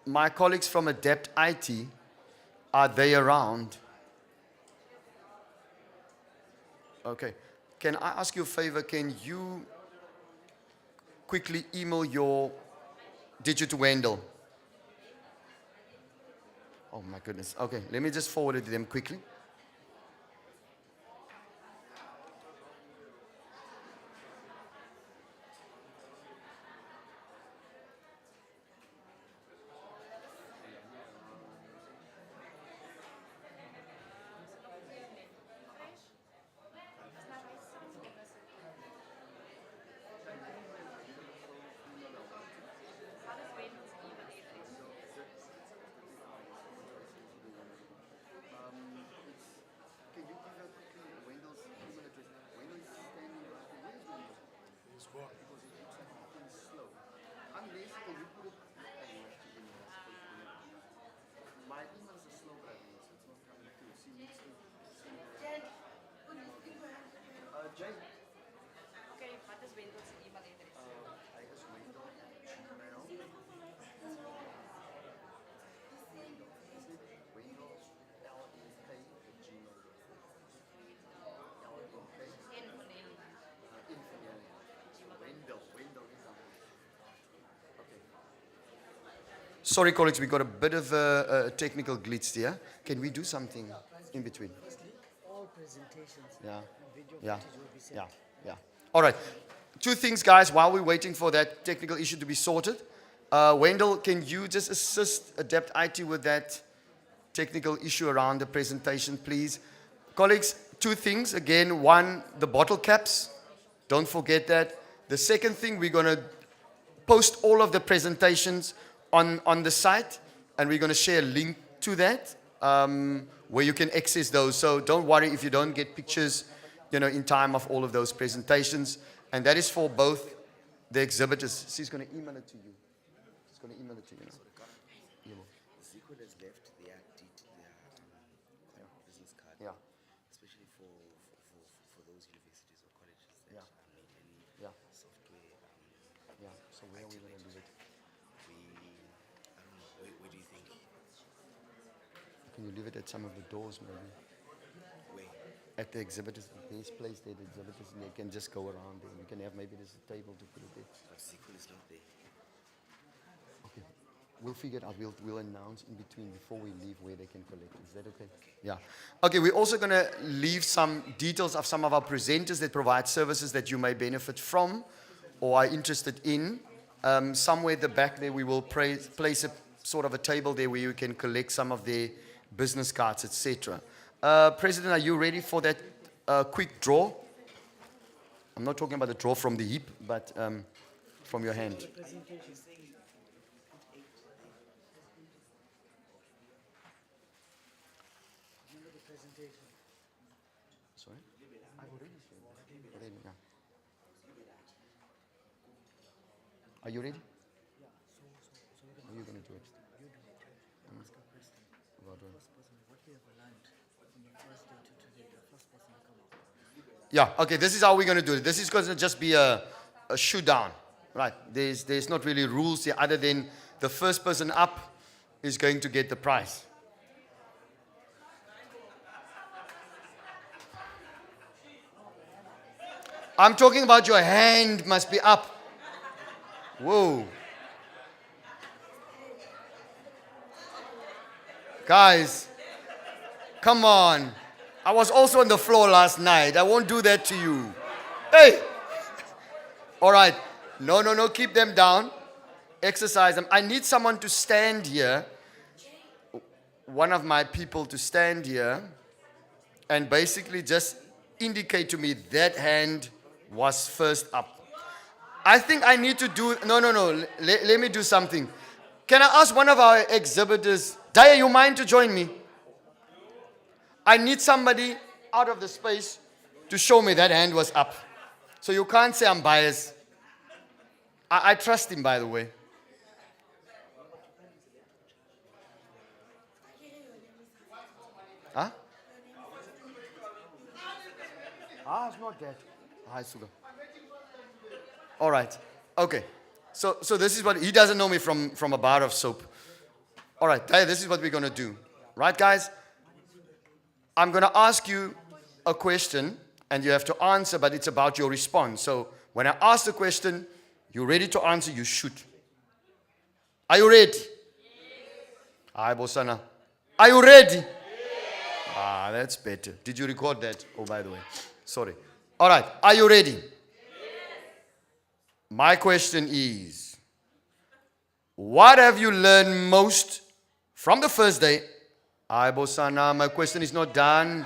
my colleagues from Adept IT, are they around? Okay. Can I ask you a favor? Can you quickly email your digit to Wendell? Oh my goodness. Okay, let me just forward it to them quickly. Sorry, colleagues, we got a bit of a technical glitch there. Can we do something in between? All presentations Yeah. and video Yeah. footage will be sent. Yeah. Yeah. All right. Two things, guys, while we're waiting for that technical issue to be sorted. Wendell, can you just assist Adept IT with that technical issue around the presentation, please? Colleagues, two things. Again, one, the bottle caps. Don't forget that. The second thing, we're going to post all of the presentations on the site, and we're going to share a link to that where you can access those. So don't worry if you don't get pictures, in time of all of those presentations. And that is for both the exhibitors. She's going to email it to you. She's going to email it to you now. The sequel has left their business card, Yeah. especially for those universities or colleges that need any Yeah. software. Yeah. So where are we going to do it? I don't know. Where do you think? Can you leave it at some of the doors, maybe? Where? At the exhibitors, this place there, the exhibitors, and they can just go around there. You can have maybe there's a table to put it there. But sequel is not there. Okay. We'll figure it out. We'll announce in between before we leave where they can collect. Is that okay? Yeah. Okay, we're also going to leave some details of some of our presenters that provide services that you may benefit from or are interested in. Somewhere at the back there, we will place a sort of a table there where you can collect some of their business cards, etc. President, are you ready for that quick draw? I'm not talking about the draw from the hip, but from your hand. Sorry? I've already said that. Already, yeah. Are you ready? Yeah, so How are you going to do it? you do it, right? Ask a question. About what? First person, what we have learned from the first day to today, the first person to come up. Yeah, okay, this is how we're going to do it. This is going to just be a shoot down. Right, there's not really rules here other than the first person up is going to get the prize. I'm talking about your hand must be up. Whoa. Guys, come on. I was also on the floor last night. I won't do that to you. Hey! All right. No. Keep them down. Exercise them. I need someone to stand here. One of my people to stand here and basically just indicate to me that hand was first up. I think I need to do... No. Let me do something. Can I ask one of our exhibitors... Daya, you mind to join me? I need somebody out of the space to show me that hand was up. So you can't say I'm biased. I trust him, by the way. Huh? It's not that. Hi, Suga. All right. Okay. So this is what... He doesn't know me from a bar of soap. All right, this is what we're going to do. Right, guys? I'm going to ask you a question, and you have to answer, but it's about your response. So when I ask the question, you're ready to answer, you shoot. Are you ready? Hi, Bosana. Are you ready? Ah, that's better. Did you record that? Oh, by the way. Sorry. All right. Are you ready? My question is, what have you learned most from the first day? Hi, Bosana. My question is not done.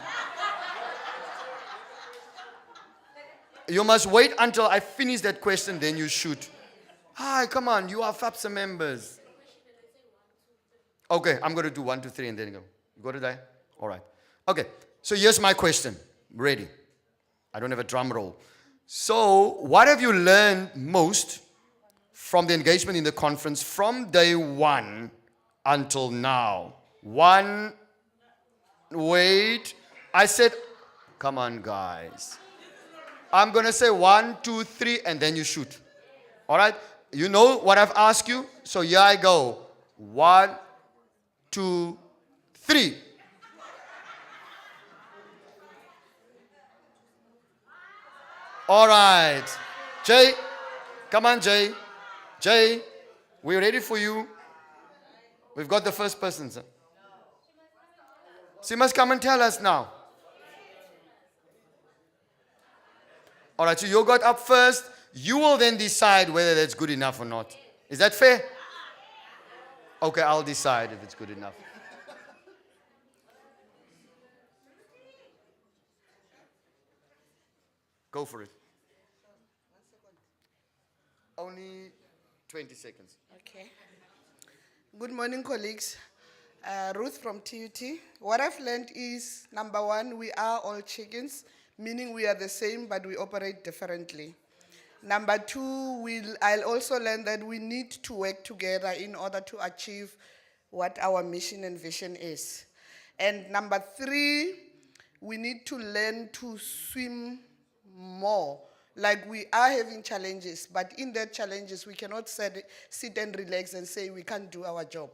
You must wait until I finish that question, then you shoot. Hi, come on. You are FAPSA members. Okay, I'm going to do 1, 2, 3, and then go. You got it there? All right. Okay, so here's my question. Ready. I don't have a drum roll. So, what have you learned most from the engagement in the conference from day 1 until now? Wait. I said, come on, guys. I'm going to say 1, 2, 3, and then you shoot. All right? You know what I've asked you? So here I go. 1, 2, 3. All right. Jay, come on, Jay. Jay, we're ready for you. We've got the first person, sir. So you must come and tell us now. All right, so you got up first. You will then decide whether that's good enough or not. Is that fair? Okay, I'll decide if it's good enough. Go for it. Only 20 seconds. Okay. Good morning, colleagues. Ruth from TUT. What I've learned is, number one, we are all chickens, meaning we are the same, but we operate differently. Number two, I'll also learn that we need to work together in order to achieve what our mission and vision is. And number three, we need to learn to swim more. Like, we are having challenges, but in that challenges, we cannot sit and relax and say we can't do our job.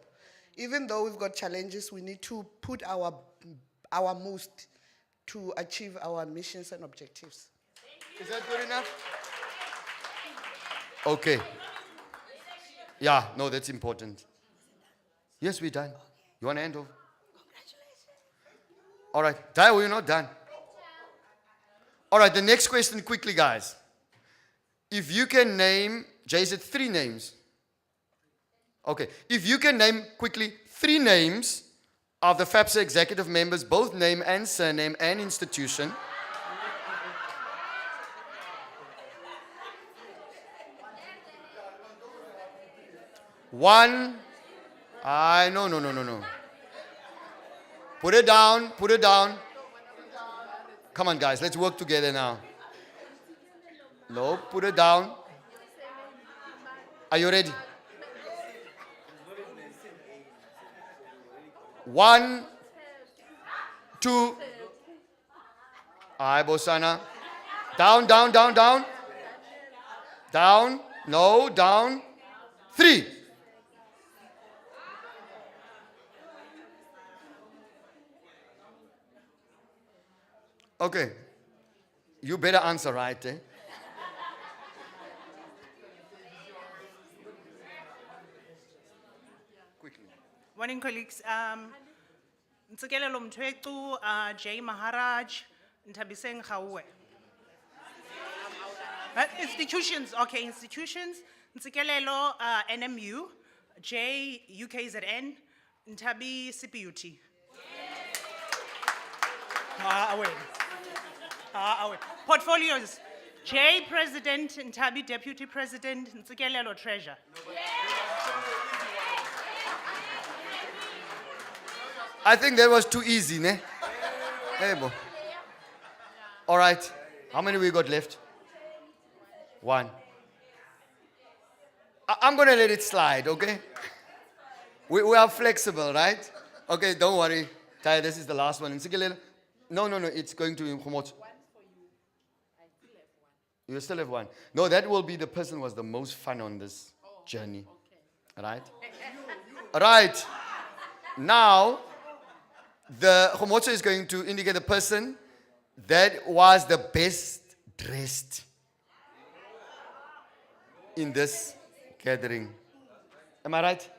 Even though we've got challenges, we need to put our most to achieve our missions and objectives. Is that good enough? Okay. Yeah, no, that's important. Yes, we're done. You want to end off? All right. Dai, we're not done. All right, the next question quickly, guys. If you can name, Jay said 3 names. Okay. If you can name quickly 3 names of the FAPSA executive members, both name and surname and institution. One. No. Put it down. Come on, guys, let's work together now. No, put it down. Are you ready? 1, 2. Aye, Bosana. Down. Down. No, down. 3. Okay. You better answer right, eh? Quickly. Morning, colleagues. Ntsikelelo Mthwecu, Jay Maharaj, Ntabiseng Khauwe. Institutions, okay, institutions. Ntsikelelo, NMU, J, UKZN, Ntabi, CPUT. Away. Portfolios, J, President, Ntabi, Deputy President, Ntsikelelo, Treasurer. I think that was too easy, ne? Hey, bo. All right. How many we got left? 1. I'm going to let it slide, okay? We are flexible, right? Okay, don't worry. Tai, this is the last one. No, it's going to Khomotso. One for you. I still have one. You still have 1. No, that will be the person who was the most fun on this journey. Okay. Right? Right. Now, the Khomotso is going to indicate the person that was the best dressed in this gathering. Am I right?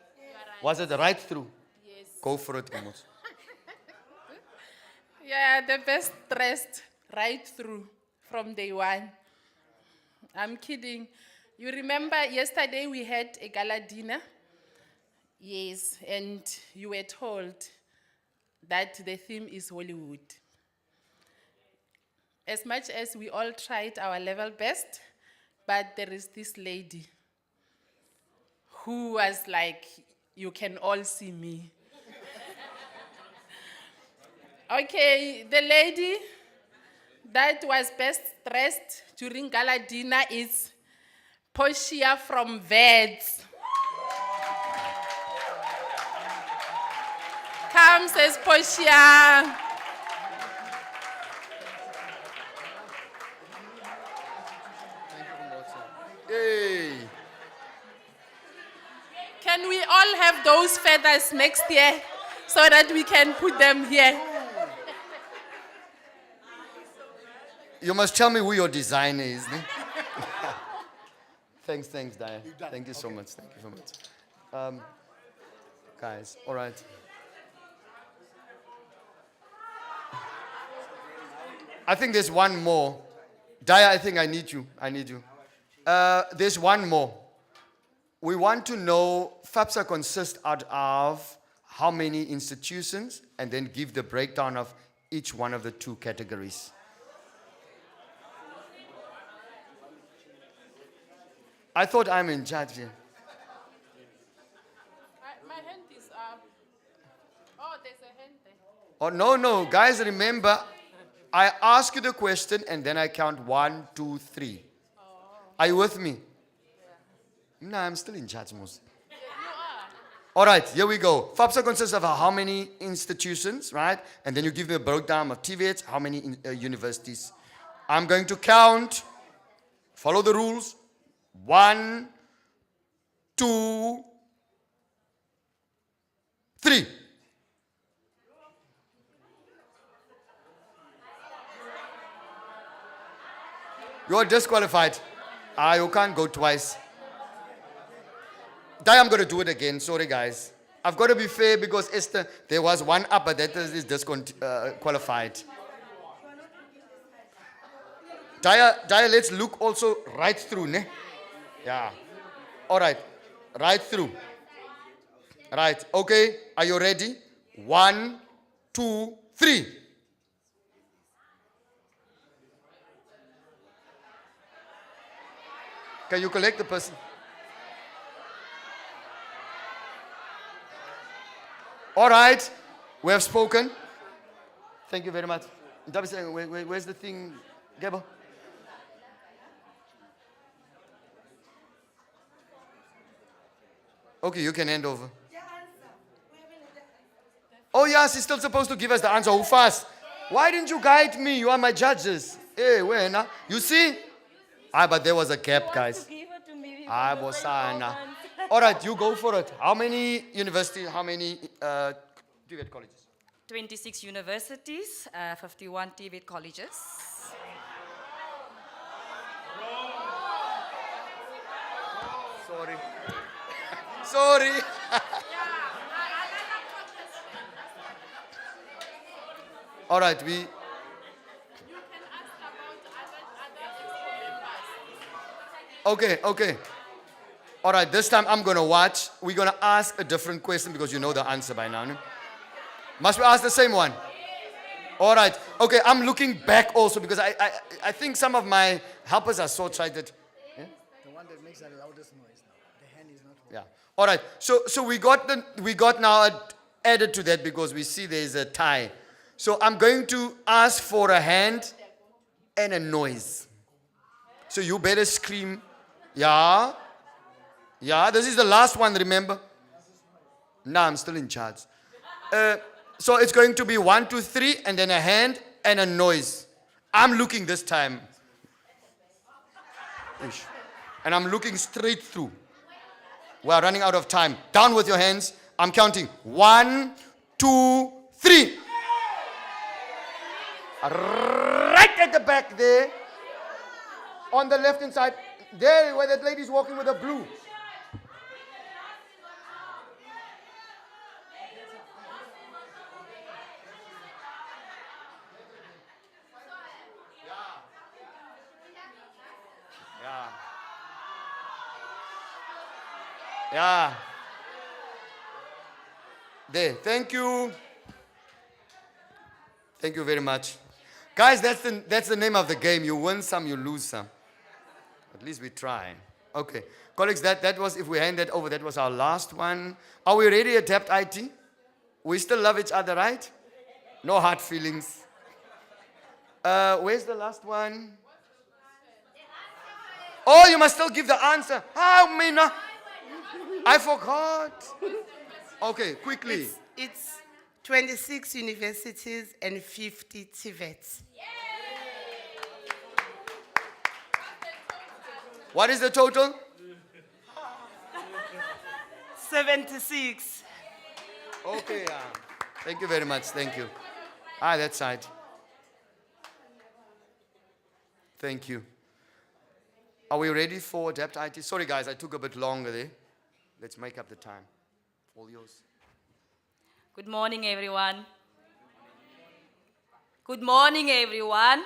Was it right through? Yes. Go for it, Khomotso. Yeah, the best dressed right through from day one. I'm kidding. You remember yesterday we had a gala dinner? Yes, and you were told that the theme is Hollywood. As much as we all tried our level best, but there is this lady who was like, you can all see me. Okay, the lady that was best dressed during gala dinner is Portia from Vets. Come, says Portia. Hey. Can we all have those feathers next year so that we can put them here? You must tell me who your designer is. Ne? Thanks, Daya. Thank you so much. Thank you so much. Guys, all right. I think there's one more. Daya, I think I need you. There's one more. We want to know, FAPSA consists out of how many institutions, and then give the breakdown of each one of the two categories. I thought I'm in charge here. My hand is up. Oh, there's a hand there. Oh, no. Guys, remember, I ask you the question and then I count 1, 2, 3. Are you with me? Yeah. No, I'm still in charge, most. You are. All right, here we go. FAPSA consists of how many institutions, right? And then you give me a breakdown of TVETs, how many universities. I'm going to count. Follow the rules. 1, 2, 3. You are disqualified. You can't go twice. I'm going to do it again. Sorry, guys. I've got to be fair because Esther, there was one upper that is disqualified. Daya, let's look also right through, ne? Yeah. All right. Right through. Right. Okay. Are you ready? 1, 2, 3. Can you collect the person? All right. We have spoken. Thank you very much. Where's the thing, Gabo? Okay, you can hand over. Oh, yes, he's still supposed to give us the answer. How fast? Why didn't you guide me? You are my judges. Hey, where now? You see? But there was a gap, guys. All right, you go for it. How many universities, how many TVET colleges? 26 universities, 51 TVET colleges. Sorry. All right, You can ask about other members. Okay. All right, this time I'm going to watch. We're going to ask a different question because you know the answer by now. No? Must we ask the same one? All right. Okay, I'm looking back also because I think some of my helpers are so excited. The one that makes the loudest noise now. The hand is not working. Yeah. All right. So we got now added to that because we see there is a tie. So I'm going to ask for a hand and a noise. So you better scream. Yeah. This is the last one, remember? No, I'm still in charge. So it's going to be 1, 2, 3, and then a hand and a noise. I'm looking this time. And I'm looking straight through. We are running out of time. Down with your hands. I'm counting. 1, 2, 3. Right at the back there. On the left hand side. There where that lady's walking with the blue. Yeah. Yeah. There. Thank you. Thank you very much. Guys, that's the name of the game. You win some, you lose some. At least we try. Okay. Colleagues, that was, if we hand that over, that was our last one. Are we ready, Adapt IT? We still love each other, right? No hard feelings. Where's the last one? Oh, you must still give the answer. How many? I forgot. Okay, quickly. It's 26 universities and 50 TVETs. What is the total? 76. Okay, yeah. Thank you very much. Thank you. Ah, that side. Thank you. Are we ready for Adapt IT? Sorry, guys, I took a bit longer there. Let's make up the time. All yours. Good morning, everyone. Good morning, everyone.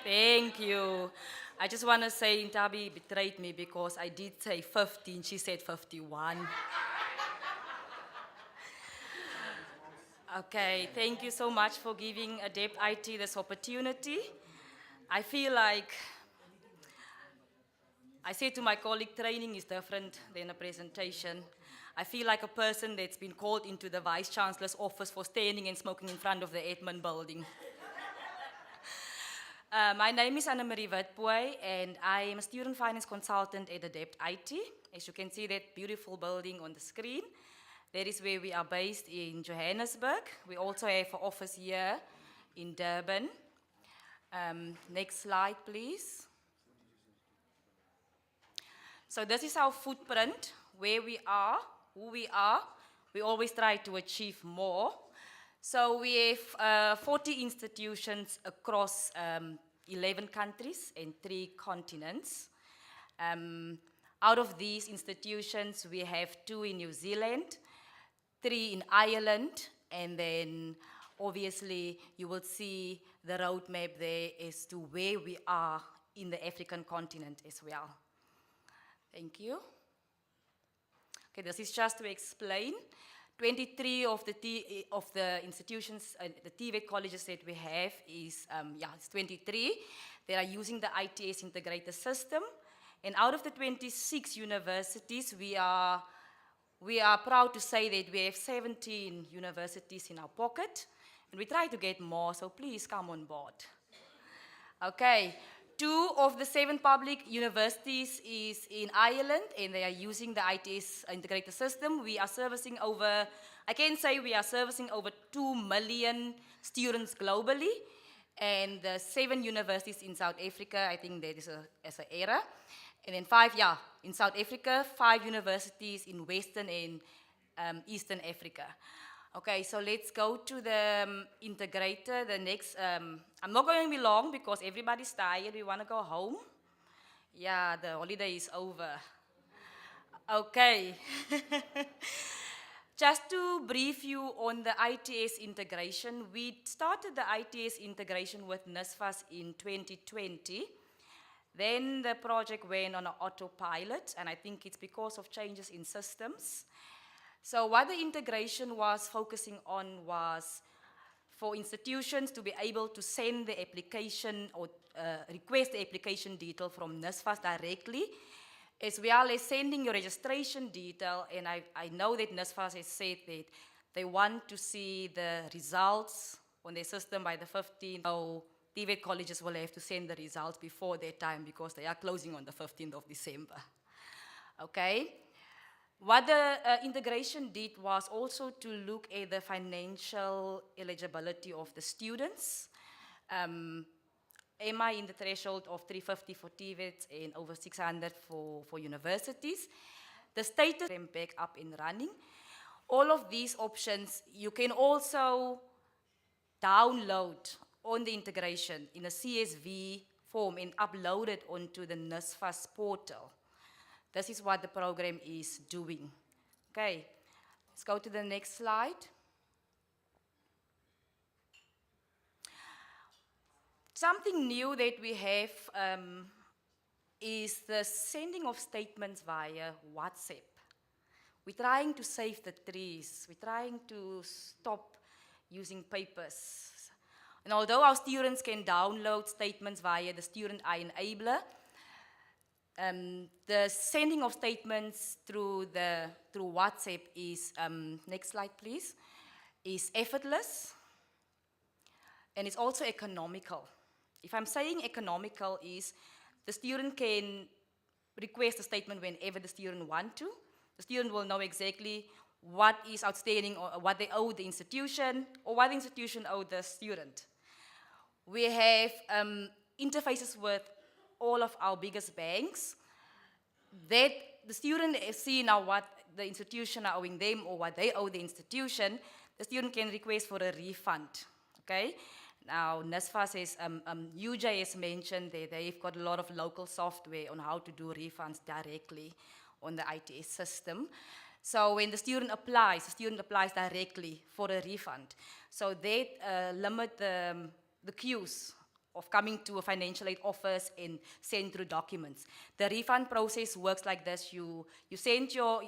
Thank you. I just want to say Intabi betrayed me because I did say 15, she said 51. Okay, thank you so much for giving Adept IT this opportunity. I feel like, I say to my colleague, training is different than a presentation. I feel like a person that's been called into the Vice Chancellor's office for standing and smoking in front of the admin building. My name is Anna-Marie Witbooi, and I am a student finance consultant at Adept IT. As you can see that beautiful building on the screen, that is where we are based in Johannesburg. We also have an office here in Durban. Next slide, please. So this is our footprint, where we are, who we are. We always try to achieve more. So we have 40 institutions across 11 countries and 3 continents. Out of these institutions, we have 2 in New Zealand, 3 in Ireland, and then obviously you will see the roadmap there as to where we are in the African continent as well. Thank you. Okay, this is just to explain. 23 of the institutions, the TVET colleges that we have is, it's 23. They are using the ITS integrated system. And out of the 26 universities, we are proud to say that we have 17 universities in our pocket. And we try to get more, so please come on board. Okay. 2 of the 7 public universities is in Ireland, and they are using the ITS integrated system. We are servicing over, I can say we are servicing over 2 million students globally, and the 7 universities in South Africa, I think that is as an era. And then 5, in South Africa, 5 universities in Western and Eastern Africa. Okay, so let's go to the integrator. The next, I'm not going to be long because everybody's tired. We want to go home. Yeah, the holiday is over. Okay. Just to brief you on the ITS integration, we started the ITS integration with NSFAS in 2020. Then the project went on an autopilot, and I think it's because of changes in systems. So what the integration was focusing on was for institutions to be able to send the application or request the application detail from NSFAS directly, as well as sending your registration detail. And I know that NSFAS has said that they want to see the results on their system by the 15th. So TVET colleges will have to send the results before that time because they are closing on the 15th of December. Okay. What the integration did was also to look at the financial eligibility of the students. Am I in the threshold of 350 for TVET and over 600 for universities? The status program back up and running. All of these options you can also download on the integration in a CSV form and upload it onto the NSFAS portal. This is what the program is doing. Okay, let's go to the next slide. Something new that we have is the sending of statements via WhatsApp. We're trying to save the trees. We're trying to stop using papers. And although our students can download statements via the Student iEnabler, the sending of statements through WhatsApp is, next slide please, is effortless, and it's also economical. If I'm saying economical is the student can request a statement whenever the student want to. The student will know exactly what is outstanding or what they owe the institution or what the institution owe the student. We have interfaces with all of our biggest banks that the student see now what the institution are owing them or what they owe the institution. The student can request for a refund, okay? Now, NSFAS says, UJ has mentioned that they've got a lot of local software on how to do refunds directly on the ITS system. So when the student applies directly for a refund. So they limit the queues of coming to a financial aid office and send through documents. The refund process works like this. You send your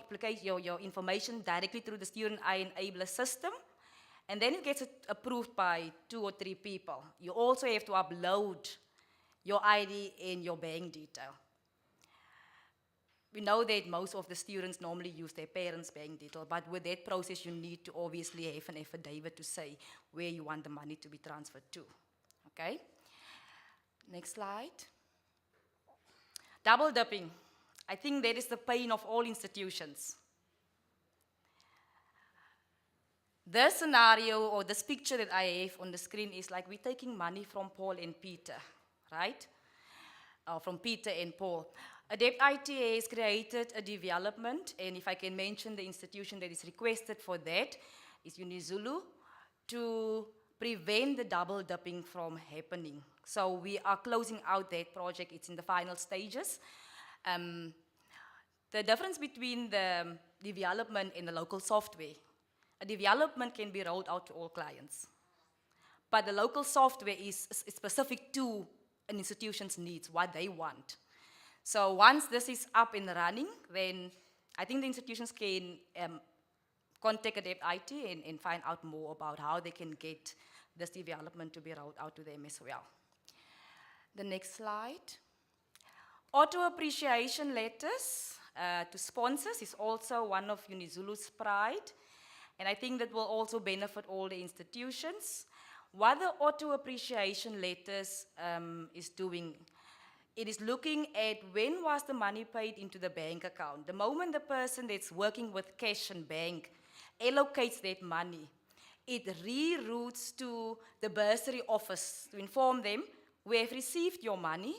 information directly through the Student iEnabler system, and then it gets approved by 2 or 3 people. You also have to upload your ID and your bank detail. We know that most of the students normally use their parents' bank detail, but with that process, you need to obviously have an affidavit to say where you want the money to be transferred to, okay? Next slide. Double dipping. I think that is the pain of all institutions. This scenario or this picture that I have on the screen is like we're taking money from Paul and Peter, right? From Peter and Paul. Adept IT has created a development, and if I can mention the institution that is requested for that is UniZulu, to prevent the double dipping from happening. So we are closing out that project. It's in the final stages. The difference between the development and the local software, a development can be rolled out to all clients, but the local software is specific to an institution's needs, what they want. So once this is up and running, then I think the institutions can contact Adept IT and find out more about how they can get this development to be rolled out to them as well. The next slide. Auto appreciation letters to sponsors is also one of UniZulu's pride, and I think that will also benefit all the institutions. What the auto appreciation letters is doing, it is looking at when was the money paid into the bank account. The moment the person that's working with cash and bank allocates that money, it reroutes to the bursary office to inform them, we have received your money,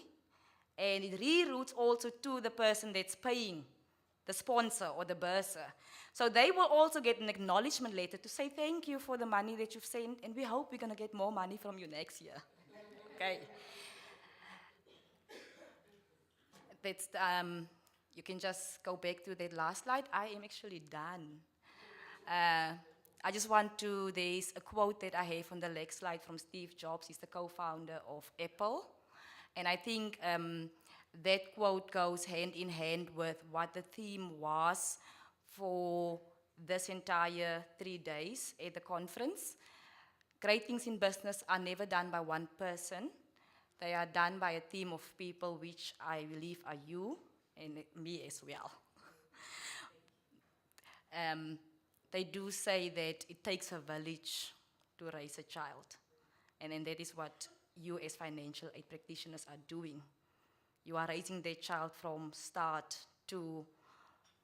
and it reroutes also to the person that's paying, the sponsor or the bursar. So they will also get an acknowledgement letter to say thank you for the money that you've sent, and we hope we're going to get more money from you next year. Okay. That's, you can just go back to that last slide. I am actually done. I just want to, there's a quote that I have on the next slide from Steve Jobs. He's the co-founder of Apple. And I think that quote goes hand in hand with what the theme was for this entire 3 days at the conference. Great things in business are never done by one person. They are done by a team of people, which I believe are you and me as well. They do say that it takes a village to raise a child. And that is what you as financial aid practitioners are doing. You are raising their child from start to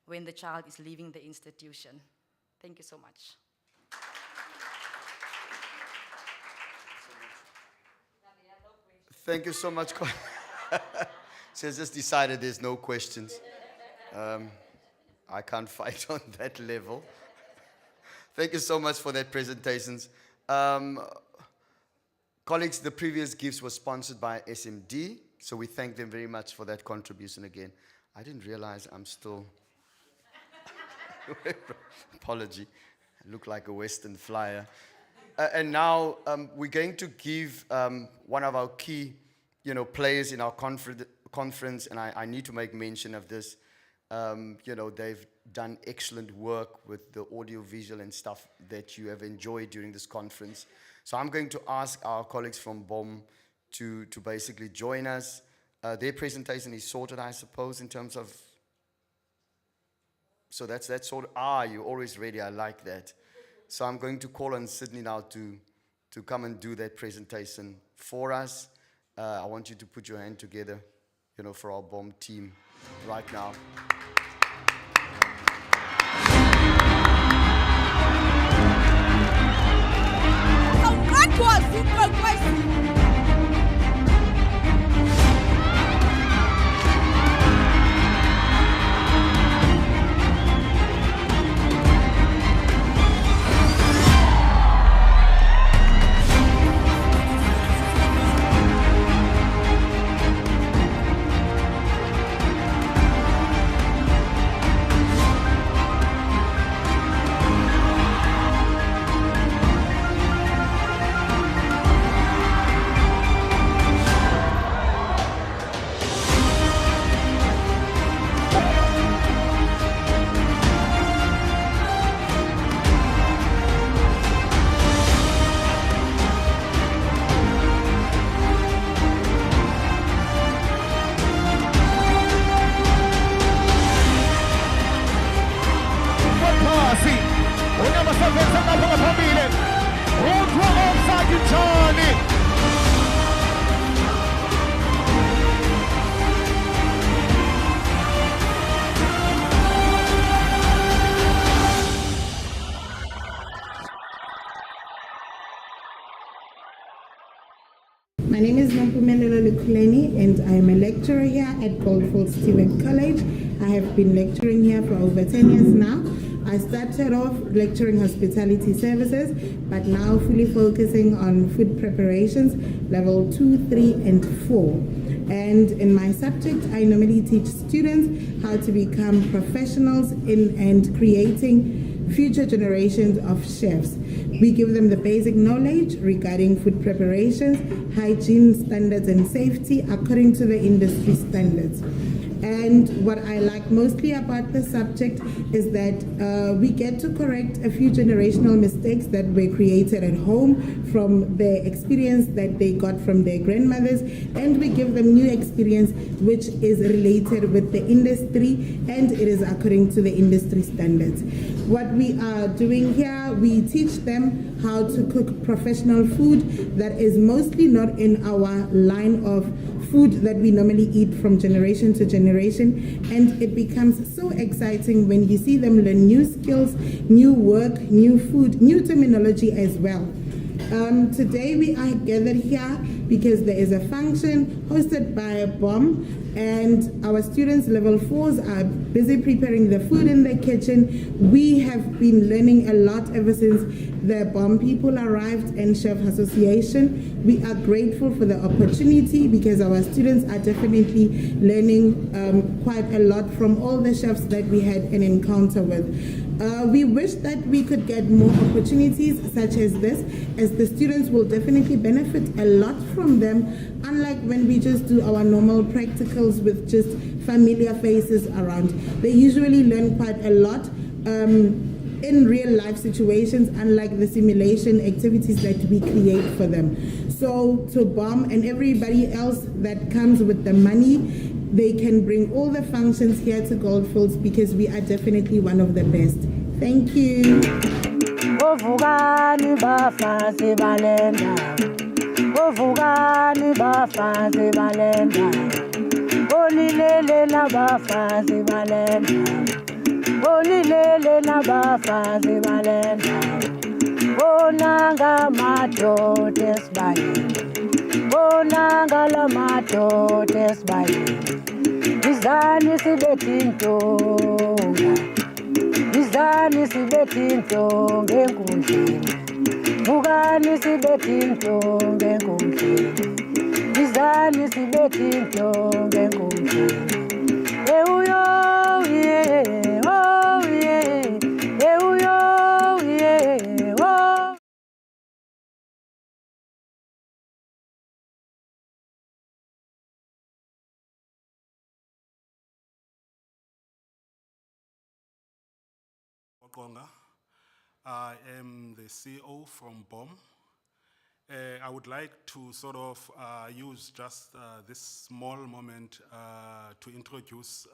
when the child is leaving the institution. Thank you so much. Thank you so much. She has just decided there's no questions. I can't fight on that level. Thank you so much for that presentations. Colleagues, the previous gifts were sponsored by SMD, so we thank them very much for that contribution again. I didn't realize I'm still... Apology. I look like a Western flyer. And now we're going to give one of our key, players in our conference, and I need to make mention of this. They've done excellent work with the audio, visual, and stuff that you have enjoyed during this conference. So I'm going to ask our colleagues from BOM to basically join us. Their presentation is sorted, I suppose, in terms of... So that's sort of... you're always ready. I like that. So I'm going to call on Sydney now to come and do that presentation for us. I want you to put your hand together, for our BOM team right now. My name is Nampumelelo Lukuleni, and I am a lecturer here at Goldfields Stewart College. I have been lecturing here for over 10 years now. I started off lecturing hospitality services, but now fully focusing on food preparations, level 2, 3, and 4. And in my subject, I normally teach students how to become professionals in and creating future generations of chefs. We give them the basic knowledge regarding food preparations, hygiene standards, and safety according to the industry standards. And what I like mostly about the subject is that we get to correct a few generational mistakes that were created at home from the experience that they got from their grandmothers, and we give them new experience which is related with the industry, and it is according to the industry standards. What we are doing here, we teach them how to cook professional food that is mostly not in our line of food that we normally eat from generation to generation, and it becomes so exciting when you see them learn new skills, new work, new food, new terminology as well. Today we are gathered here because there is a function hosted by BOM, and our students level 4s are busy preparing the food in the kitchen. We have been learning a lot ever since the BOM people arrived in Chef Association. We are grateful for the opportunity because our students are definitely learning quite a lot from all the chefs that we had an encounter with. We wish that we could get more opportunities such as this, as the students will definitely benefit a lot from them, unlike when we just do our normal practicals with just familiar faces around. They usually learn quite a lot in real life situations, unlike the simulation activities that we create for them. So to BOM and everybody else that comes with the money, they can bring all the functions here to Goldfields because we are definitely one of the best. Thank you. Ovugani bafazi balenda. Ovugani bafazi balenda. Olilele na bafazi balenda. Olilele na bafazi balenda. Bonanga matotes bayi. Bonanga la matotes bayi. Izani sibetintonga. izani sibethe intonga enkundleni bukani sibethe intonga enkundleni izani sibethe intonga enkundleni ewuyo yeah oh yeah ewuyo yeah oh. Okonga. I am the CEO from BOM. I would like to sort of use just this small moment to introduce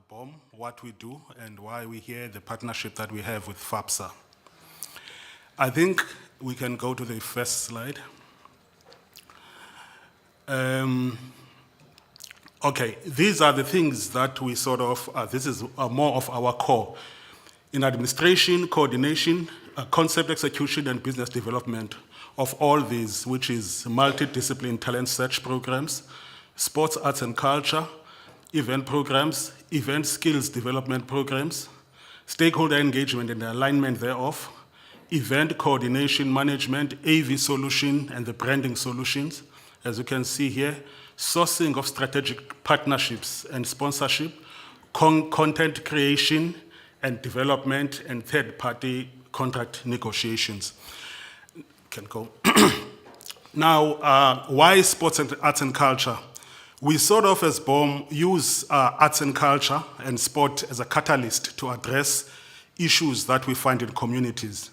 BOM, what we do, and why we're here, the partnership that we have with FAPSA. I think we can go to the first slide. Okay, these are the things that we sort of, this is more of our core. In administration, coordination, concept execution, and business development of all these, which is multidiscipline talent search programs, sports, arts, and culture, event programs, event skills development programs, stakeholder engagement and alignment thereof, event coordination management, AV solution, and the branding solutions. As you can see here, sourcing of strategic partnerships and sponsorship, content creation, and development, and third-party contract negotiations. Can go. Now, why sports and arts and culture? We sort of, as BOM, use arts and culture and sport as a catalyst to address issues that we find in communities.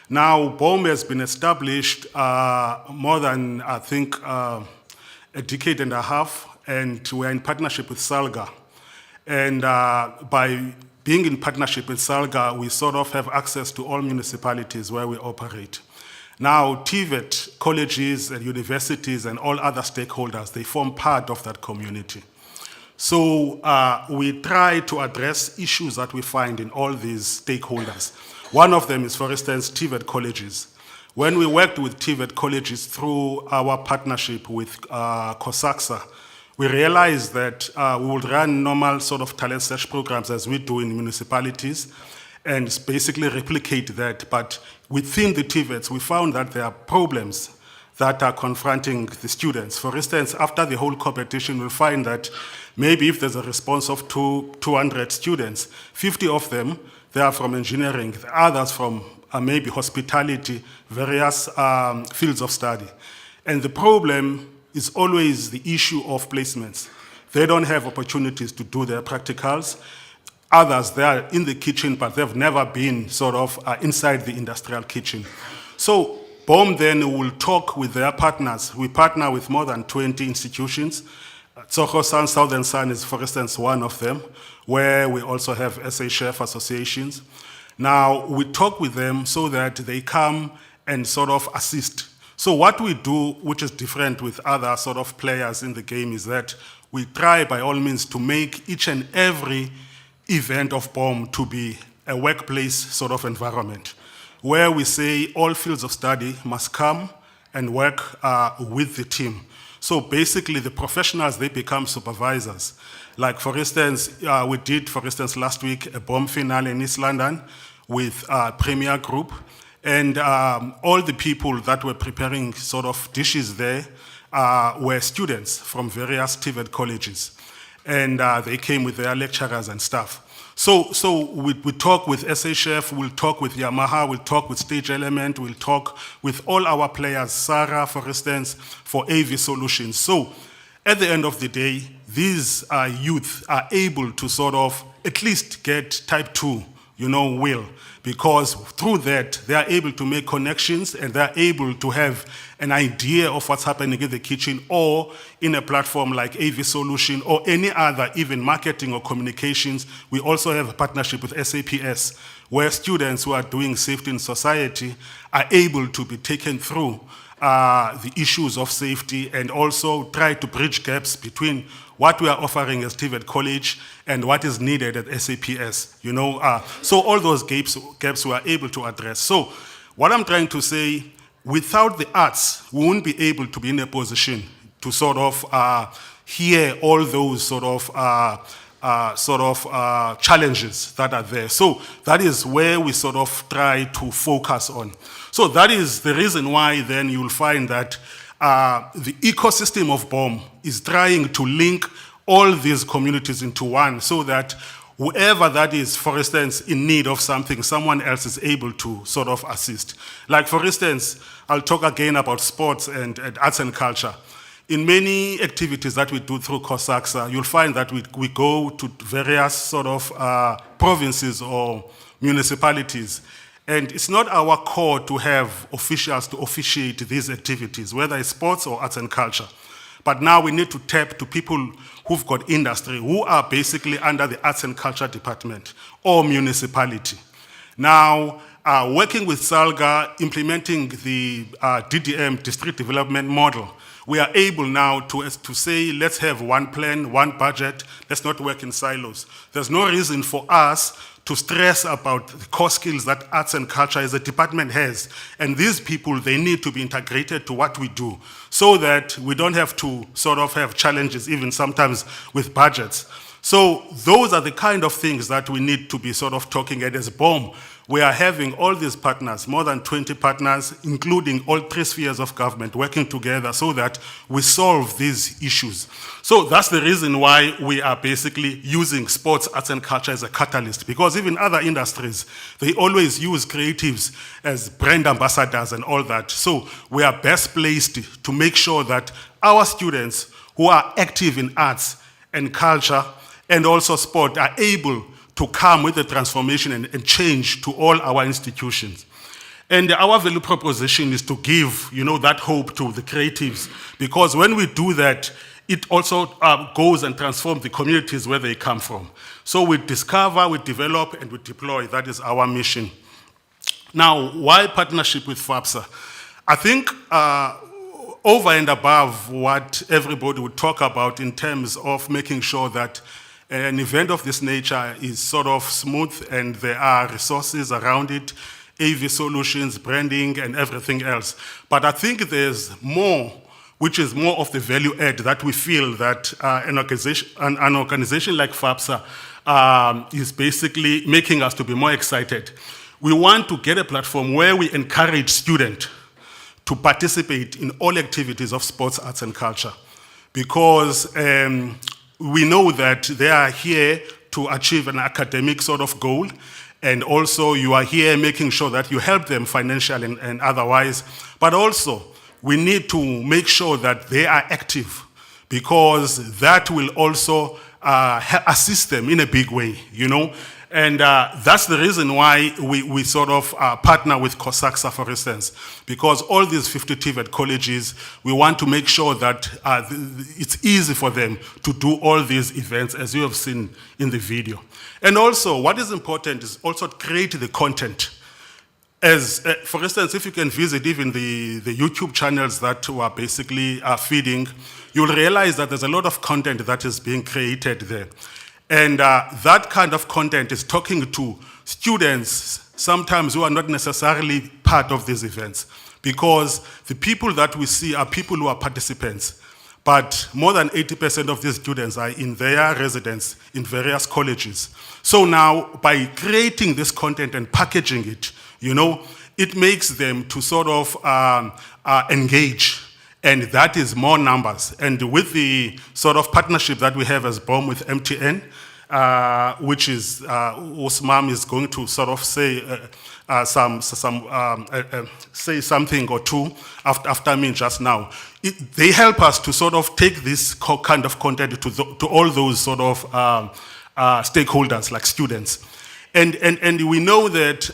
Now, BOM has been established more than, I think, a decade and a half, and we're in partnership with SALGA. And by being in partnership with SALGA, we sort of have access to all municipalities where we operate. Now, TVET, colleges and universities and all other stakeholders, they form part of that community. So we try to address issues that we find in all these stakeholders. One of them is, for instance, TVET colleges. When we worked with TVET colleges through our partnership with COSAXA, we realized that we would run normal sort of talent search programs as we do in municipalities and basically replicate that. But within the TVETs, we found that there are problems that are confronting the students. For instance, after the whole competition, we'll find that maybe if there's a response of 200 students, 50 of them, they are from engineering, the others from maybe hospitality, various fields of study. And the problem is always the issue of placements. They don't have opportunities to do their practicals. Others, they are in the kitchen, but they've never been sort of inside the industrial kitchen. So BOM then will talk with their partners. We partner with more than 20 institutions. Tsogo Sun, Southern Sun is, for instance, one of them, where we also have SA Chef associations. Now, we talk with them so that they come and sort of assist. So what we do, which is different with other sort of players in the game, is that we try by all means to make each and every event of BOM to be a workplace sort of environment, where we say all fields of study must come and work with the team. So basically the professionals, they become supervisors. Like for instance, we did, for instance, last week, a BOM finale in East London with Premier Group. And all the people that were preparing sort of dishes there were students from various TVET colleges. And they came with their lecturers and stuff. So we talk with SA Chef, we'll talk with Yamaha, we'll talk with Stage Element, we'll talk with all our players, Sarah, for instance, for AV Solutions. So at the end of the day, these youth are able to sort of at least get type 2, will, because through that, they are able to make connections and they're able to have an idea of what's happening in the kitchen or in a platform like AV Solution or any other, even marketing or communications. We also have a partnership with SAPS, where students who are doing safety in society are able to be taken through the issues of safety and also try to bridge gaps between what we are offering as TVET College and what is needed at SAPS, So all those gaps we are able to address. So what I'm trying to say, without the arts, we won't be able to be in a position to sort of hear all those sort of challenges that are there. So that is where we sort of try to focus on. So that is the reason why then you'll find that the ecosystem of BOM is trying to link all these communities into one so that whoever that is, for instance, in need of something, someone else is able to sort of assist. Like, for instance, I'll talk again about sports and arts and culture. In many activities that we do through COSAXA, you'll find that we go to various sort of provinces or municipalities. And it's not our core to have officials to officiate these activities, whether it's sports or arts and culture. But now we need to tap to people who've got industry, who are basically under the arts and culture department or municipality. Now, working with SALGA, implementing the DDM, district development model, we are able now to say, let's have one plan, one budget, let's not work in silos. There's no reason for us to stress about the core skills that arts and culture as a department has. And these people, they need to be integrated to what we do so that we don't have to sort of have challenges even sometimes with budgets. So those are the kind of things that we need to be sort of talking at as BOM. We are having all these partners, more than 20 partners, including all 3 spheres of government working together so that we solve these issues. So that's the reason why we are basically using sports, arts and culture as a catalyst, because even other industries, they always use creatives as brand ambassadors and all that. So we are best placed to make sure that our students who are active in arts and culture and also sport are able to come with the transformation and change to all our institutions. And our value proposition is to give, that hope to the creatives, because when we do that, it also goes and transforms the communities where they come from. So we discover, we develop, and we deploy. That is our mission. Now, why partnership with FAPSA? I think over and above what everybody would talk about in terms of making sure that an event of this nature is sort of smooth and there are resources around it, AV solutions, branding, and everything else. But I think there's more, which is more of the value add that we feel that an organization like FAPSA is basically making us to be more excited. We want to get a platform where we encourage students to participate in all activities of sports, arts, and culture, because we know that they are here to achieve an academic sort of goal, and also you are here making sure that you help them financially and otherwise, but also we need to make sure that they are active, because that will also assist them in a big way, And that's the reason why we sort of partner with COSAXA, for instance, because all these 50 TVET colleges, we want to make sure that it's easy for them to do all these events, as you have seen in the video. And also, what is important is also to create the content. As, for instance, if you can visit even the YouTube channels that we are basically feeding, you'll realize that there's a lot of content that is being created there. And that kind of content is talking to students sometimes who are not necessarily part of these events, because the people that we see are people who are participants. But more than 80% of these students are in their residence in various colleges. So now, by creating this content and packaging it, it makes them to sort of engage. And that is more numbers. And with the sort of partnership that we have as BOM with MTN, which is, Usmam is going to sort of say say something or two after me just now. They help us to sort of take this kind of content to all those sort of stakeholders like students. And we know that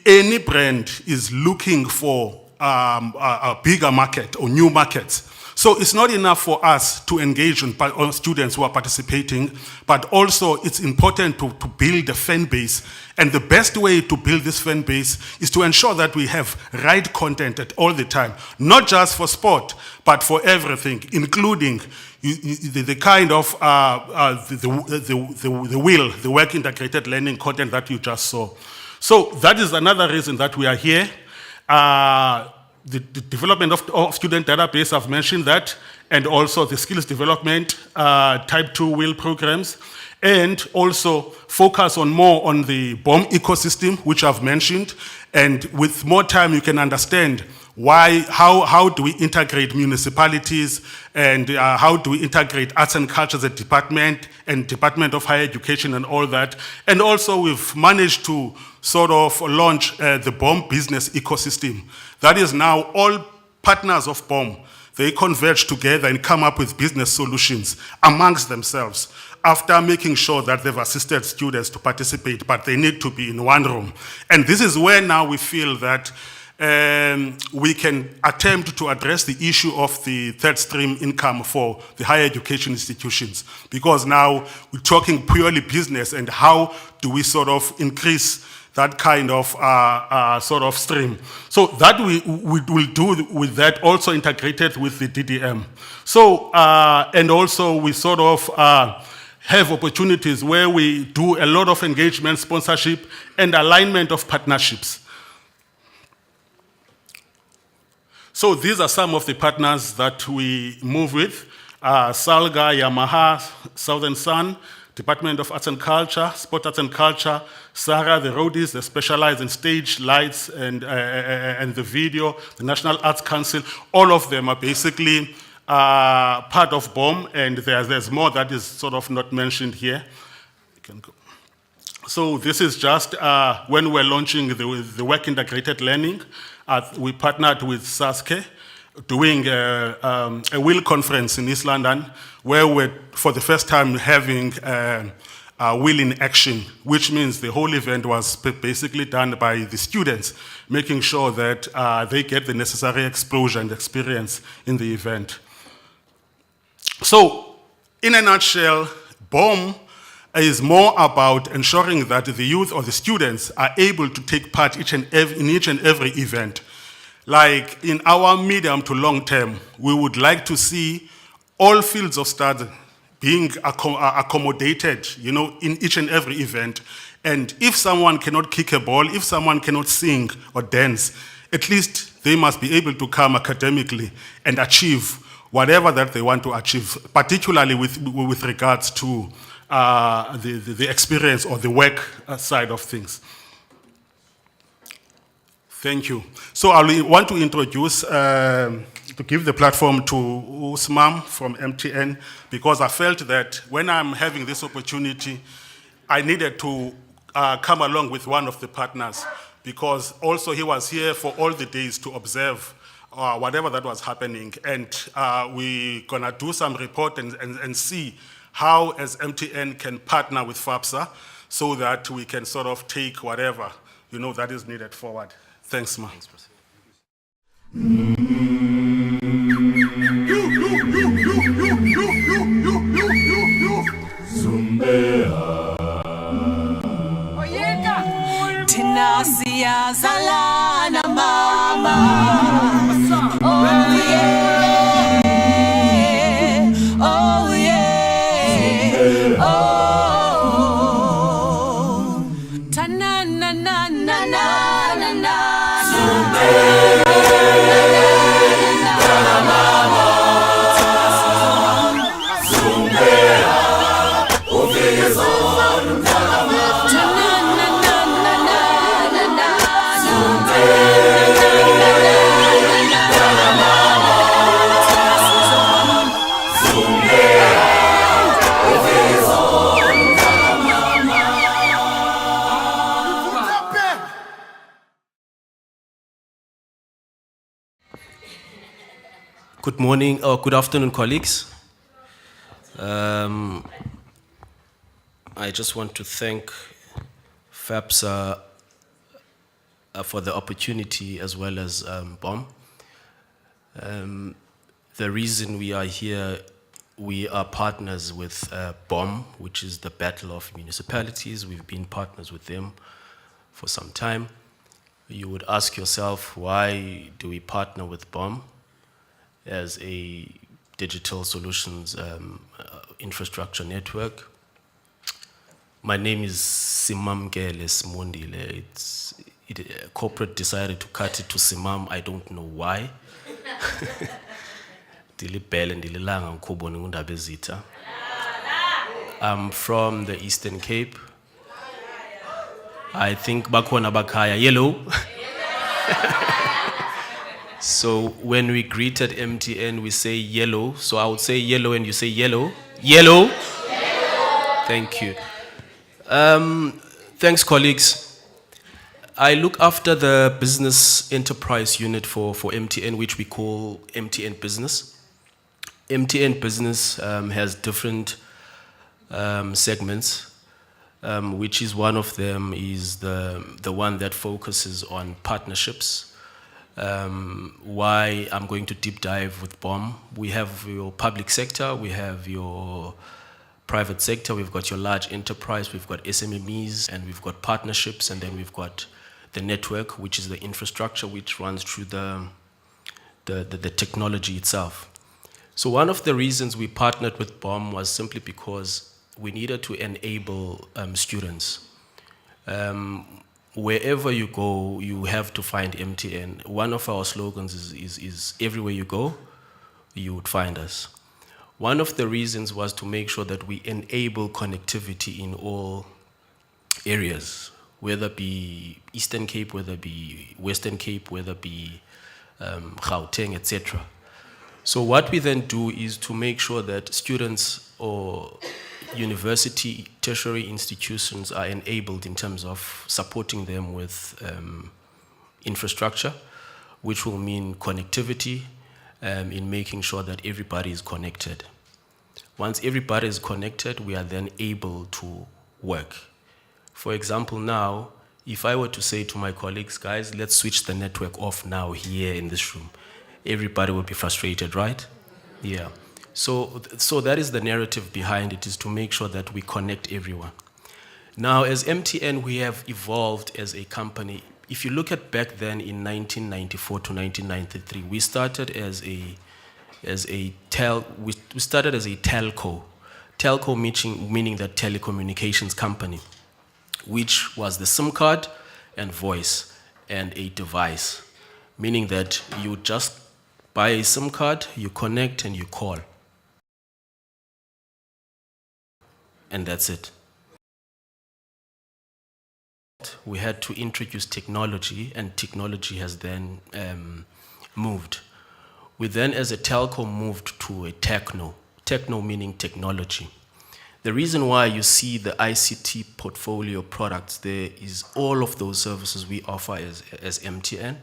any brand is looking for a bigger market or new markets. So it's not enough for us to engage on students who are participating, but also it's important to build a fan base. And the best way to build this fan base is to ensure that we have right content at all the time, not just for sport, but for everything, including the kind of the work integrated learning content that you just saw. So that is another reason that we are here. The development of student database, I've mentioned that, and also the skills development, type 2 wheel programs, and also focus on more on the BOM ecosystem, which I've mentioned. And with more time, you can understand how do we integrate municipalities, and how do we integrate arts and culture as a department and Department of Higher Education and all that. And also we've managed to sort of launch the BOM business ecosystem. That is now all partners of BOM, they converge together and come up with business solutions amongst themselves after making sure that they've assisted students to participate, but they need to be in one room. And this is where now we feel that we can attempt to address the issue of the third stream income for the higher education institutions, because now we're talking purely business, and how do we sort of increase that kind of sort of stream. So that we will do with that, also integrated with the DDM. So, and also we sort of have opportunities where we do a lot of engagement, sponsorship, and alignment of partnerships. So these are some of the partners that we move with. Salga, Yamaha, Southern Sun, Department of Arts and Culture, Sport Arts and Culture, SARA, the roadies, they specialize in stage lights and the video, the National Arts Council. All of them are basically part of BOM, and there's more that is sort of not mentioned here. You can go. So this is just when we're launching the work integrated learning. We partnered with SASKE, doing a wheel conference in East London, where we're, for the first time, having wheel in action, which means the whole event was basically done by the students, making sure that they get the necessary exposure and experience in the event. So, in a nutshell, BOM is more about ensuring that the youth or the students are able to take part in each and every event. Like in our medium to long term, we would like to see all fields of study being accommodated, in each and every event. And if someone cannot kick a ball, if someone cannot sing or dance, at least they must be able to come academically and achieve whatever that they want to achieve, particularly with regards to the experience or the work side of things. Thank you. So I want to introduce, to give the platform to Usman from MTN, because I felt that when I'm having this opportunity, I needed to come along with one of the partners, because also he was here for all the days to observe whatever that was happening. And we're gonna do some report and see how as MTN can partner with FAPSA so that we can sort of take whatever, that is needed forward. Thanks, ma. Tina siyazalana mama. Oh yeah. Oh yeah. Oh. Ta-na na na na na na na. Good morning, or good afternoon, colleagues. I just want to thank FAPSA for the opportunity, as well as BOM. The reason we are here, we are partners with BOM, which is the Battle of Municipalities. We've been partners with them for some time. You would ask yourself, why do we partner with BOM as a digital solutions infrastructure network? My name is Simamgele Smundile. Corporate decided to cut it to Simam. I don't know why. Dilibele ndililanga ngikubona undaba ezitha. I'm from the Eastern Cape. I think bakhona bakhaya yellow. So when we greeted MTN, we say yellow. So I would say yellow and you say yellow. Yellow. Thank you. Thanks, colleagues. I look after the business enterprise unit for MTN, which we call MTN Business. MTN Business has different segments, which is one of them is the one that focuses on partnerships. Why I'm going to deep dive with BOM. We have your public sector, we have your private sector, we've got your large enterprise, we've got SMMEs, and we've got partnerships, and then we've got the network, which is the infrastructure which runs through the technology itself. So one of the reasons we partnered with BOM was simply because we needed to enable students. Wherever you go, you have to find MTN. One of our slogans is everywhere you go, you would find us. One of the reasons was to make sure that we enable connectivity in all areas, whether it be Eastern Cape, whether it be Western Cape, whether it be Gauteng, etc. So what we then do is to make sure that students or university, tertiary institutions are enabled in terms of supporting them with infrastructure, which will mean connectivity in making sure that everybody is connected. Once everybody is connected, we are then able to work. For example, now, if I were to say to my colleagues, guys, let's switch the network off now here in this room, everybody will be frustrated, right? Yeah. So that is the narrative behind it, is to make sure that we connect everyone. Now, as MTN, we have evolved as a company. If you look at back then in 1994 to 1993, we started as a telco. Telco meaning that telecommunications company, which was the SIM card and voice and a device, meaning that you just buy a SIM card, you connect and you call. And that's it. We had to introduce technology, and technology has then moved. We then, as a telco, moved to a techno meaning technology. The reason why you see the ICT portfolio products there is all of those services we offer as MTN.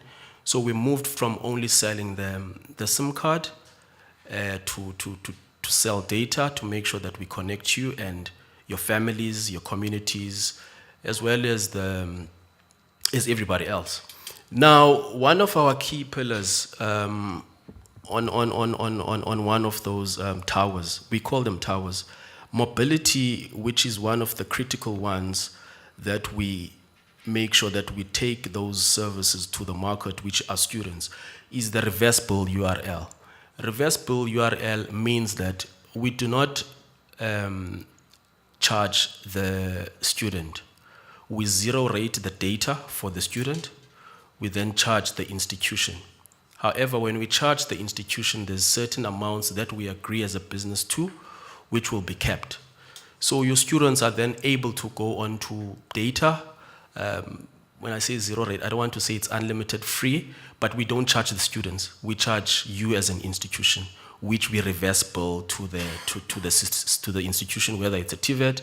So we moved from only selling the SIM card to sell data, to make sure that we connect you and your families, your communities, as well as everybody else. Now, one of our key pillars on one of those towers, we call them towers, mobility, which is one of the critical ones that we make sure that we take those services to the market, which are students, is the reverse bill URL. Reverse bill URL means that we do not charge the student. We zero rate the data for the student. We then charge the institution. However, when we charge the institution, there's certain amounts that we agree as a business to, which will be kept. So your students are then able to go on to data. When I say zero rate, I don't want to say it's unlimited free, but we don't charge the students. We charge you as an institution, which we reverse bill to the institution, whether it's a TVET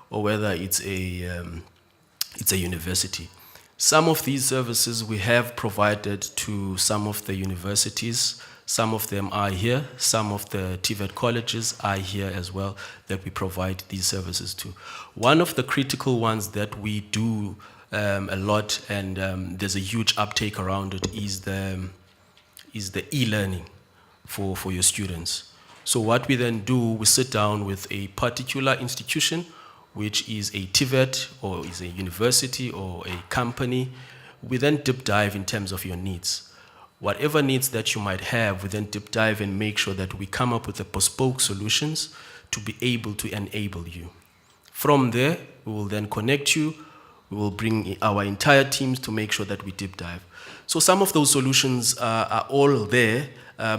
or whether it's a university. Some of these services we have provided to some of the universities. Some of them are here. Some of the TVET colleges are here as well, that we provide these services to. One of the critical ones that we do a lot, and there's a huge uptake around it, is the e-learning for your students. So what we then do, we sit down with a particular institution, which is a TVET or is a university or a company. We then deep dive in terms of your needs. Whatever needs that you might have, we then deep dive and make sure that we come up with the bespoke solutions to be able to enable you. From there, we will then connect you. We We will bring our entire teams to make sure that we deep dive. So some of those solutions are all there.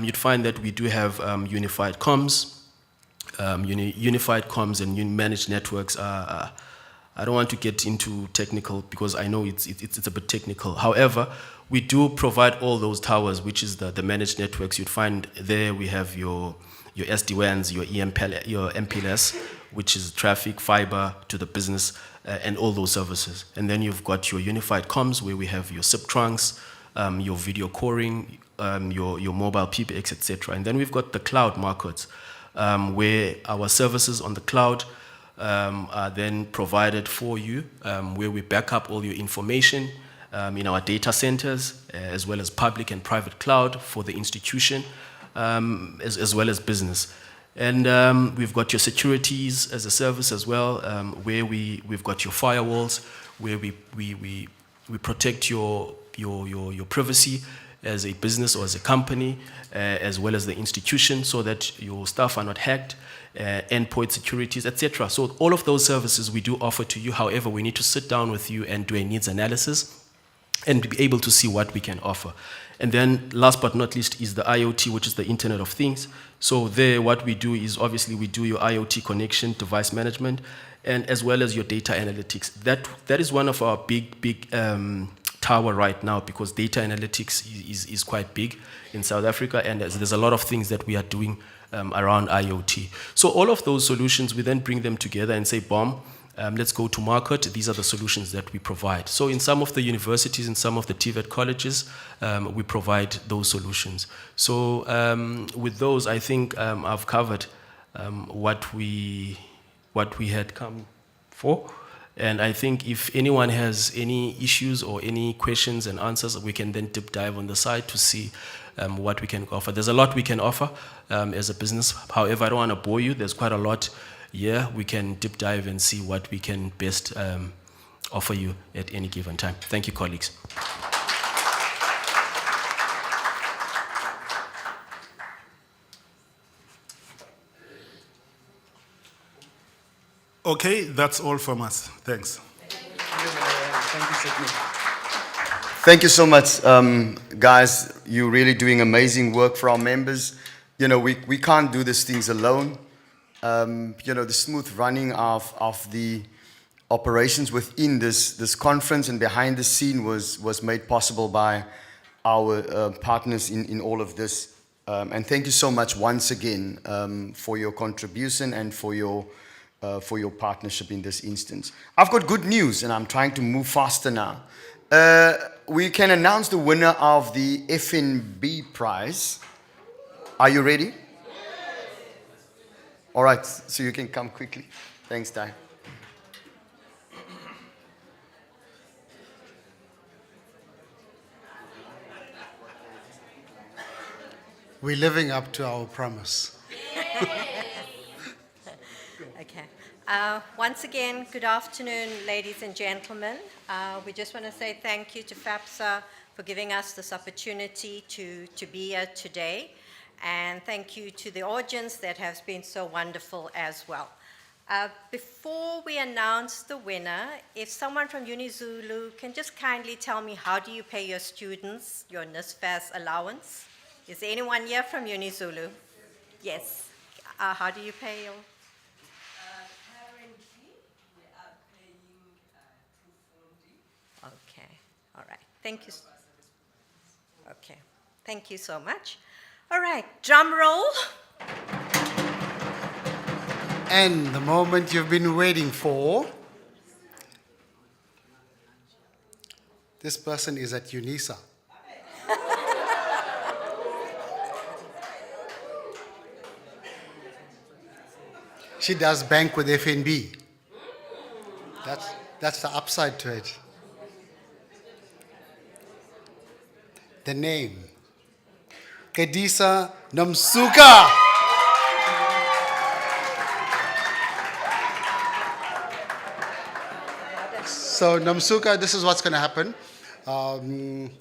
You'd find that we do have unified comms. Unified comms and managed networks are, I don't want to get into technical because I know it's a bit technical. However, we do provide all those towers, which is the managed networks. You'd find there we have your SD-WANs, your MPLS, which is traffic, fiber to the business, and all those services. And then you've got your unified comms where we have your SIP trunks, your video coring, your mobile PBX, etc. And then we've got the cloud markets, where our services on the cloud are then provided for you, where we back up all your information in our data centers, as well as public and private cloud for the institution, as well as business. And we've got your securities as a service as well, where we've got your firewalls, where we protect your privacy as a business or as a company, as well as the institution, so that your staff are not hacked, endpoint securities, etc. So all of those services we do offer to you. However, we need to sit down with you and do a needs analysis and be able to see what we can offer. And then last but not least is the IoT, which is the Internet of Things. So there what we do is obviously we do your IoT connection, device management, and as well as your data analytics. That is one of our big tower right now, because data analytics is quite big in South Africa, and there's a lot of things that we are doing around IoT. So all of those solutions, we then bring them together and say, BOM, let's go to market. These are the solutions that we provide. So in some of the universities, in some of the TVET colleges, we provide those solutions. So with those, I think I've covered what we had come for. And I think if anyone has any issues or any questions and answers, we can then deep dive on the side to see what we can offer. There's a lot we can offer as a business. However, I don't want to bore you. There's quite a lot. Yeah, we can deep dive and see what we can best offer you at any given time. Thank you, colleagues. Okay, that's all from us. Thanks. Thank you so much, guys. You're really doing amazing work for our members. You know, we can't do these things alone. You know, the smooth running of the operations within this conference and behind the scene was made possible by our partners in all of this. And thank you so much once again for your contribution and for your partnership in this instance. I've got good news, and I'm trying to move faster now. We can announce the winner of the FNB prize. Are you ready? All right, so you can come quickly. Thanks, Dai. We're living up to our promise. Okay. Once again, good afternoon, ladies and gentlemen. We just want to say thank you to FAPSA for giving us this opportunity to be here today. And thank you to the audience that has been so wonderful as well. Before we announce the winner, if someone from UniZulu can just kindly tell me, how do you pay your students your NSFAS allowance? Is there anyone here from UniZulu? Yes. How do you pay your... Okay, all right. Thank you. Okay, thank you so much. All right, drum roll. And the moment you've been waiting for. This person is at UNISA. She does bank with FNB. That's the upside to it. The name, Kedisa Namsuka. So Namsuka, this is what's going to happen.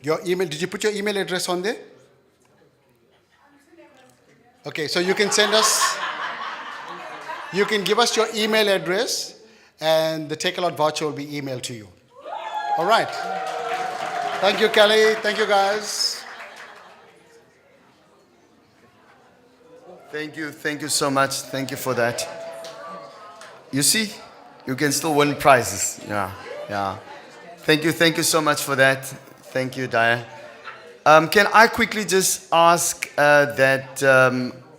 Your email, did you put your email address on there? Okay, so you can send us, you can give us your email address and the Take A Lot voucher will be emailed to you. All right. Thank you, Kelly. Thank you, guys. Thank you so much. Thank you for that. You see, you can still win prizes. Yeah, yeah. Thank you so much for that. Thank you, Daya. Can I quickly just ask that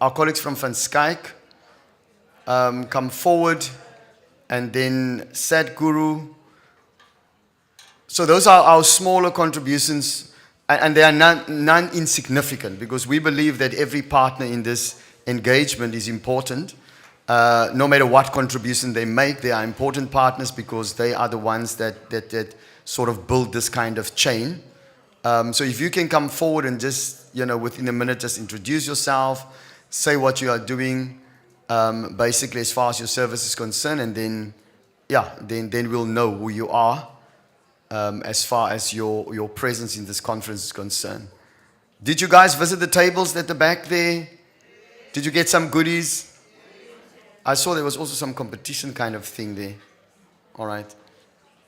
our colleagues from Van Skyke come forward, and then Sadhguru. So those are our smaller contributions, and they are none insignificant, because we believe that every partner in this engagement is important. No matter what contribution they make, they are important partners, because they are the ones that sort of build this kind of chain. So if you can come forward and just, within a minute, just introduce yourself, say what you are doing, basically as far as your service is concerned, and then, then we'll know who you are as far as your presence in this conference is concerned. Did you guys visit the tables at the back there? Did you get some goodies? I saw there was also some competition kind of thing there. All right.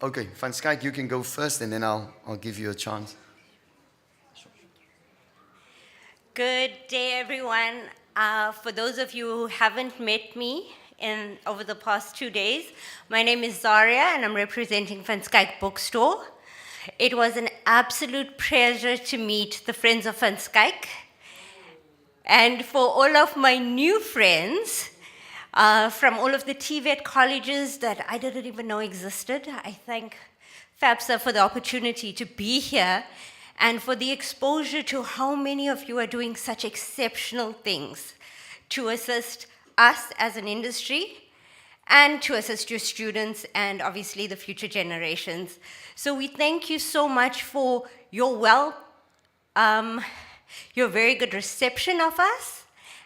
Okay, Van Skyke, you can go first, and then I'll give you a chance. Good day, everyone. For those of you who haven't met me over the past 2 days, my name is Zaria, and I'm representing Van Skyke Bookstore. It was an absolute pleasure to meet the friends of Van Skyke. And for all of my new friends, from all of the TVET colleges that I didn't even know existed, I thank FAPSA for the opportunity to be here and for the exposure to how many of you are doing such exceptional things to assist us as an industry and to assist your students and obviously the future generations. So we thank you so much for your very good reception of us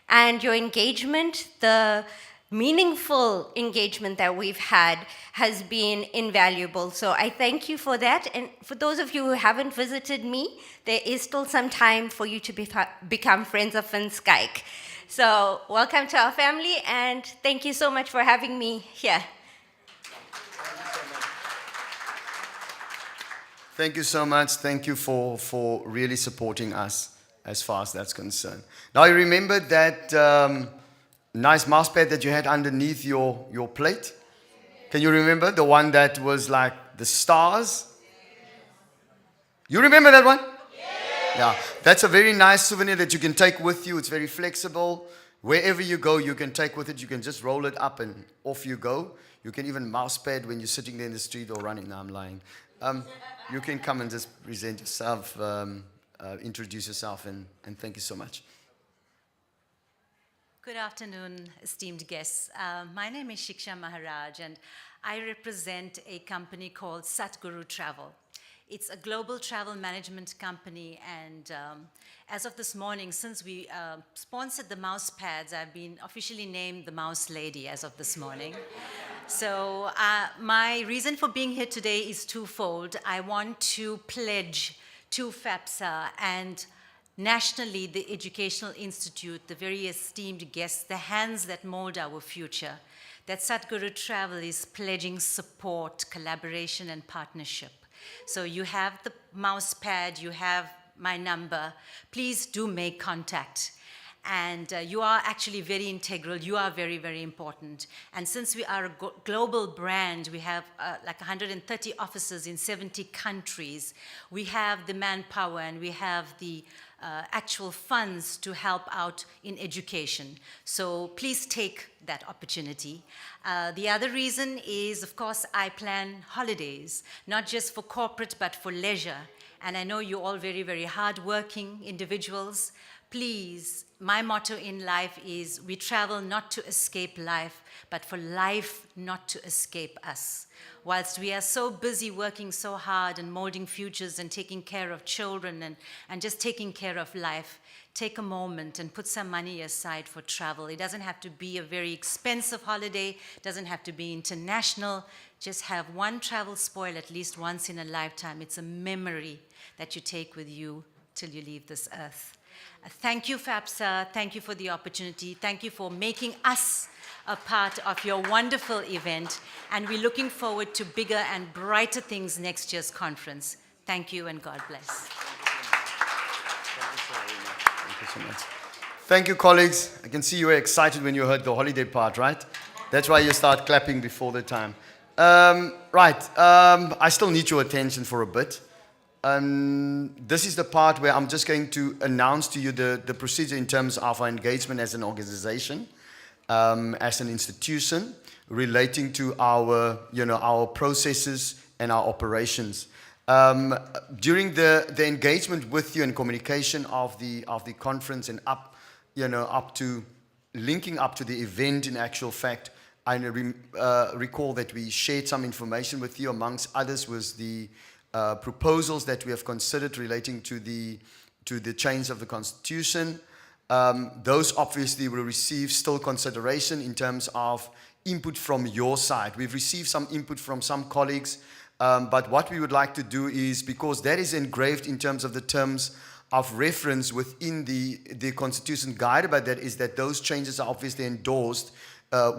and your engagement. The meaningful engagement that we've had has been invaluable. So I thank you for that. And for those of you who haven't visited me, there is still some time for you to become friends of Van Skyke. So welcome to our family, and thank you so much for having me here. Thank you so much. Thank you for really supporting us as far as that's concerned. Now, you remember that nice mouse pad that you had underneath your plate? Can you remember the one that was like the stars? You remember that one? Yeah, that's a very nice souvenir that you can take with you. It's very flexible. Wherever you go, you can take with it. You can just roll it up and off you go. You can even mouse pad when you're sitting there in the street or running. No, I'm lying. You can come and just present yourself, introduce yourself, and thank you so much. Good afternoon, esteemed guests. My name is Shiksha Maharaj, and I represent a company called Sadhguru Travel. It's a global travel management company, and as of this morning, since we sponsored the mouse pads, I've been officially named the Mouse Lady as of this morning. So my reason for being here today is twofold. I want to pledge to FAPSA and nationally the Educational Institute, the very esteemed guests, the hands that mold our future, that Sadhguru Travel is pledging support, collaboration, and partnership. So you have the mouse pad, you have my number. Please do make contact. And you are actually very integral. You are very, very important. And since we are a global brand, we have like 130 offices in 70 countries. We have the manpower and we have the actual funds to help out in education. So please take that opportunity. The other reason is, of course, I plan holidays, not just for corporate, but for leisure. And I know you're all very, very hardworking individuals. Please, my motto in life is we travel not to escape life, but for life not to escape us. Whilst we are so busy working so hard and molding futures and taking care of children and just taking care of life, take a moment and put some money aside for travel. It doesn't have to be a very expensive holiday, it doesn't have to be international. Just have one travel spoil at least once in a lifetime. It's a memory that you take with you till you leave this earth. Thank you, FAPSA. Thank you for the opportunity. Thank you for making us a part of your wonderful event. And we're looking forward to bigger and brighter things next year's conference. Thank you and God bless. Thank you so much. Thank you, colleagues. I can see you were excited when you heard the holiday part, right? That's why you start clapping before the time. I still need your attention for a bit. This is the part where I'm just going to announce to you the procedure in terms of our engagement as an organization, as an institution, relating to our processes and our operations. During the engagement with you and communication of the conference and up to linking up to the event, in actual fact, I recall that we shared some information with you. Amongst others was the proposals that we have considered relating to the change of the constitution. Those obviously will receive still consideration in terms of input from your side. We've received some input from some colleagues, but what we would like to do is, because that is engraved in terms of the terms of reference within the constitution guided by that, is that those changes are obviously endorsed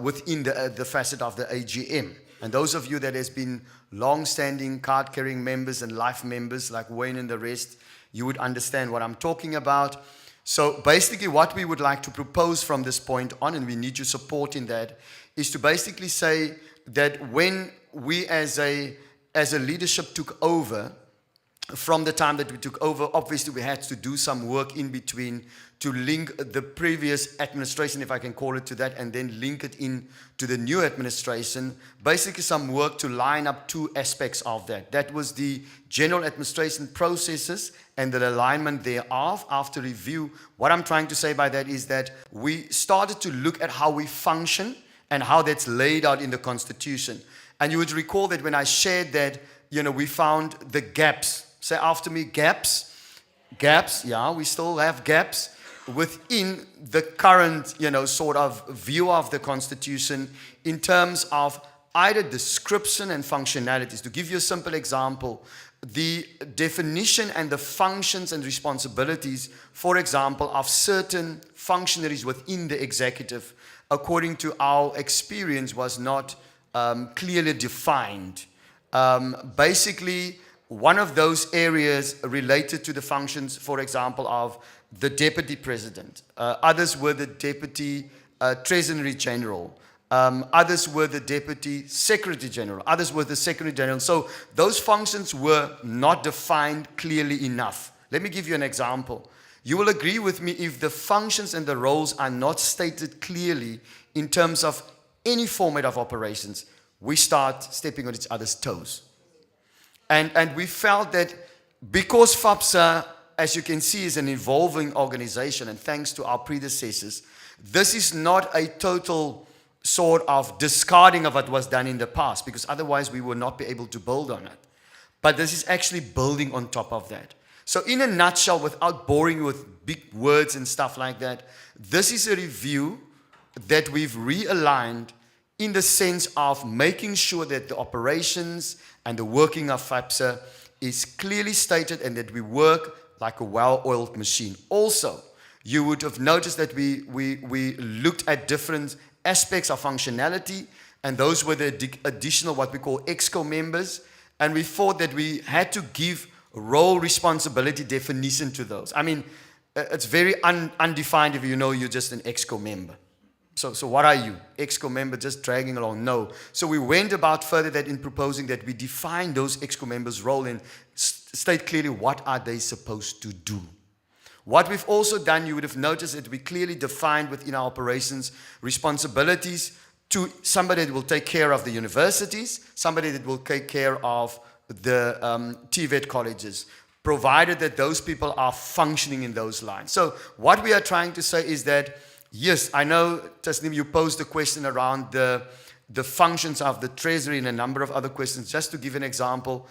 within the facet of the AGM. And those of you that has been long-standing card-carrying members and life members like Wayne and the rest, you would understand what I'm talking about. So basically what we would like to propose from this point on, and we need your support in that, is to basically say that when we as a leadership took over, from the time that we took over, obviously we had to do some work in between to link the previous administration, if I can call it to that, and then link it in to the new administration. Basically some work to line up two aspects of that. That was the general administration processes and the alignment thereof. After review, what I'm trying to say by that is that we started to look at how we function and how that's laid out in the Constitution. And you would recall that when I shared that, we found the gaps. Say after me, gaps. Gaps, yeah, we still have gaps within the current, sort of view of the Constitution in terms of either description and functionalities. To give you a simple example, the definition and the functions and responsibilities, for example, of certain functionaries within the executive, according to our experience, was not clearly defined. Basically, one of those areas related to the functions, for example, of the Deputy President. Others were the Deputy Treasury General. Others were the Deputy Secretary General. Others were the Secretary General. So those functions were not defined clearly enough. Let me give you an example. You will agree with me, if the functions and the roles are not stated clearly in terms of any format of operations, we start stepping on each other's toes. And we felt that because FAPSA, as you can see, is an evolving organization, and thanks to our predecessors, this is not a total sort of discarding of what was done in the past, because otherwise we will not be able to build on it. But this is actually building on top of that. So in a nutshell, without boring you with big words and stuff like that, this is a review that we've realigned in the sense of making sure that the operations and the working of FAPSA is clearly stated and that we work like a well-oiled machine. Also, you would have noticed that we looked at different aspects of functionality, and those were the additional what we call EXCO members, and we thought that we had to give role responsibility definition to those. I mean, it's very undefined if you're just an EXCO member. So what are you? EXCO member just dragging along? No. So we went about further that in proposing that we define those EXCO members' role and state clearly what are they supposed to do. What we've also done, you would have noticed that we clearly defined within our operations responsibilities to somebody that will take care of the universities, somebody that will take care of the TVET colleges, provided that those people are functioning in those lines. So what we are trying to say is that, yes, I know, Tasneem, you posed a question around the functions of the Treasury and a number of other questions. Just to give an example,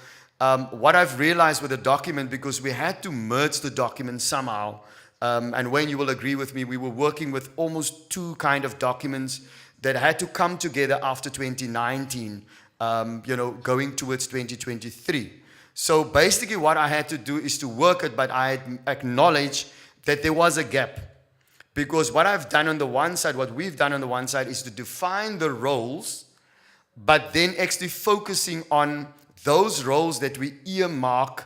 what I've realized with the document, because we had to merge the document somehow, and Wayne, you will agree with me, we were working with almost two kind of documents that had to come together after 2019, going towards 2023. So basically what I had to do is to work it, but I acknowledge that there was a gap. Because what I've done on the one side, what we've done on the one side is to define the roles, but then actually focusing on those roles that we earmark,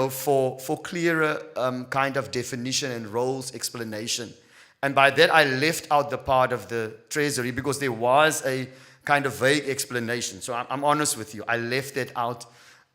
for clearer kind of definition and roles explanation. And by that, I left out the part of the treasury because there was a kind of vague explanation. So I'm honest with you. I left it out,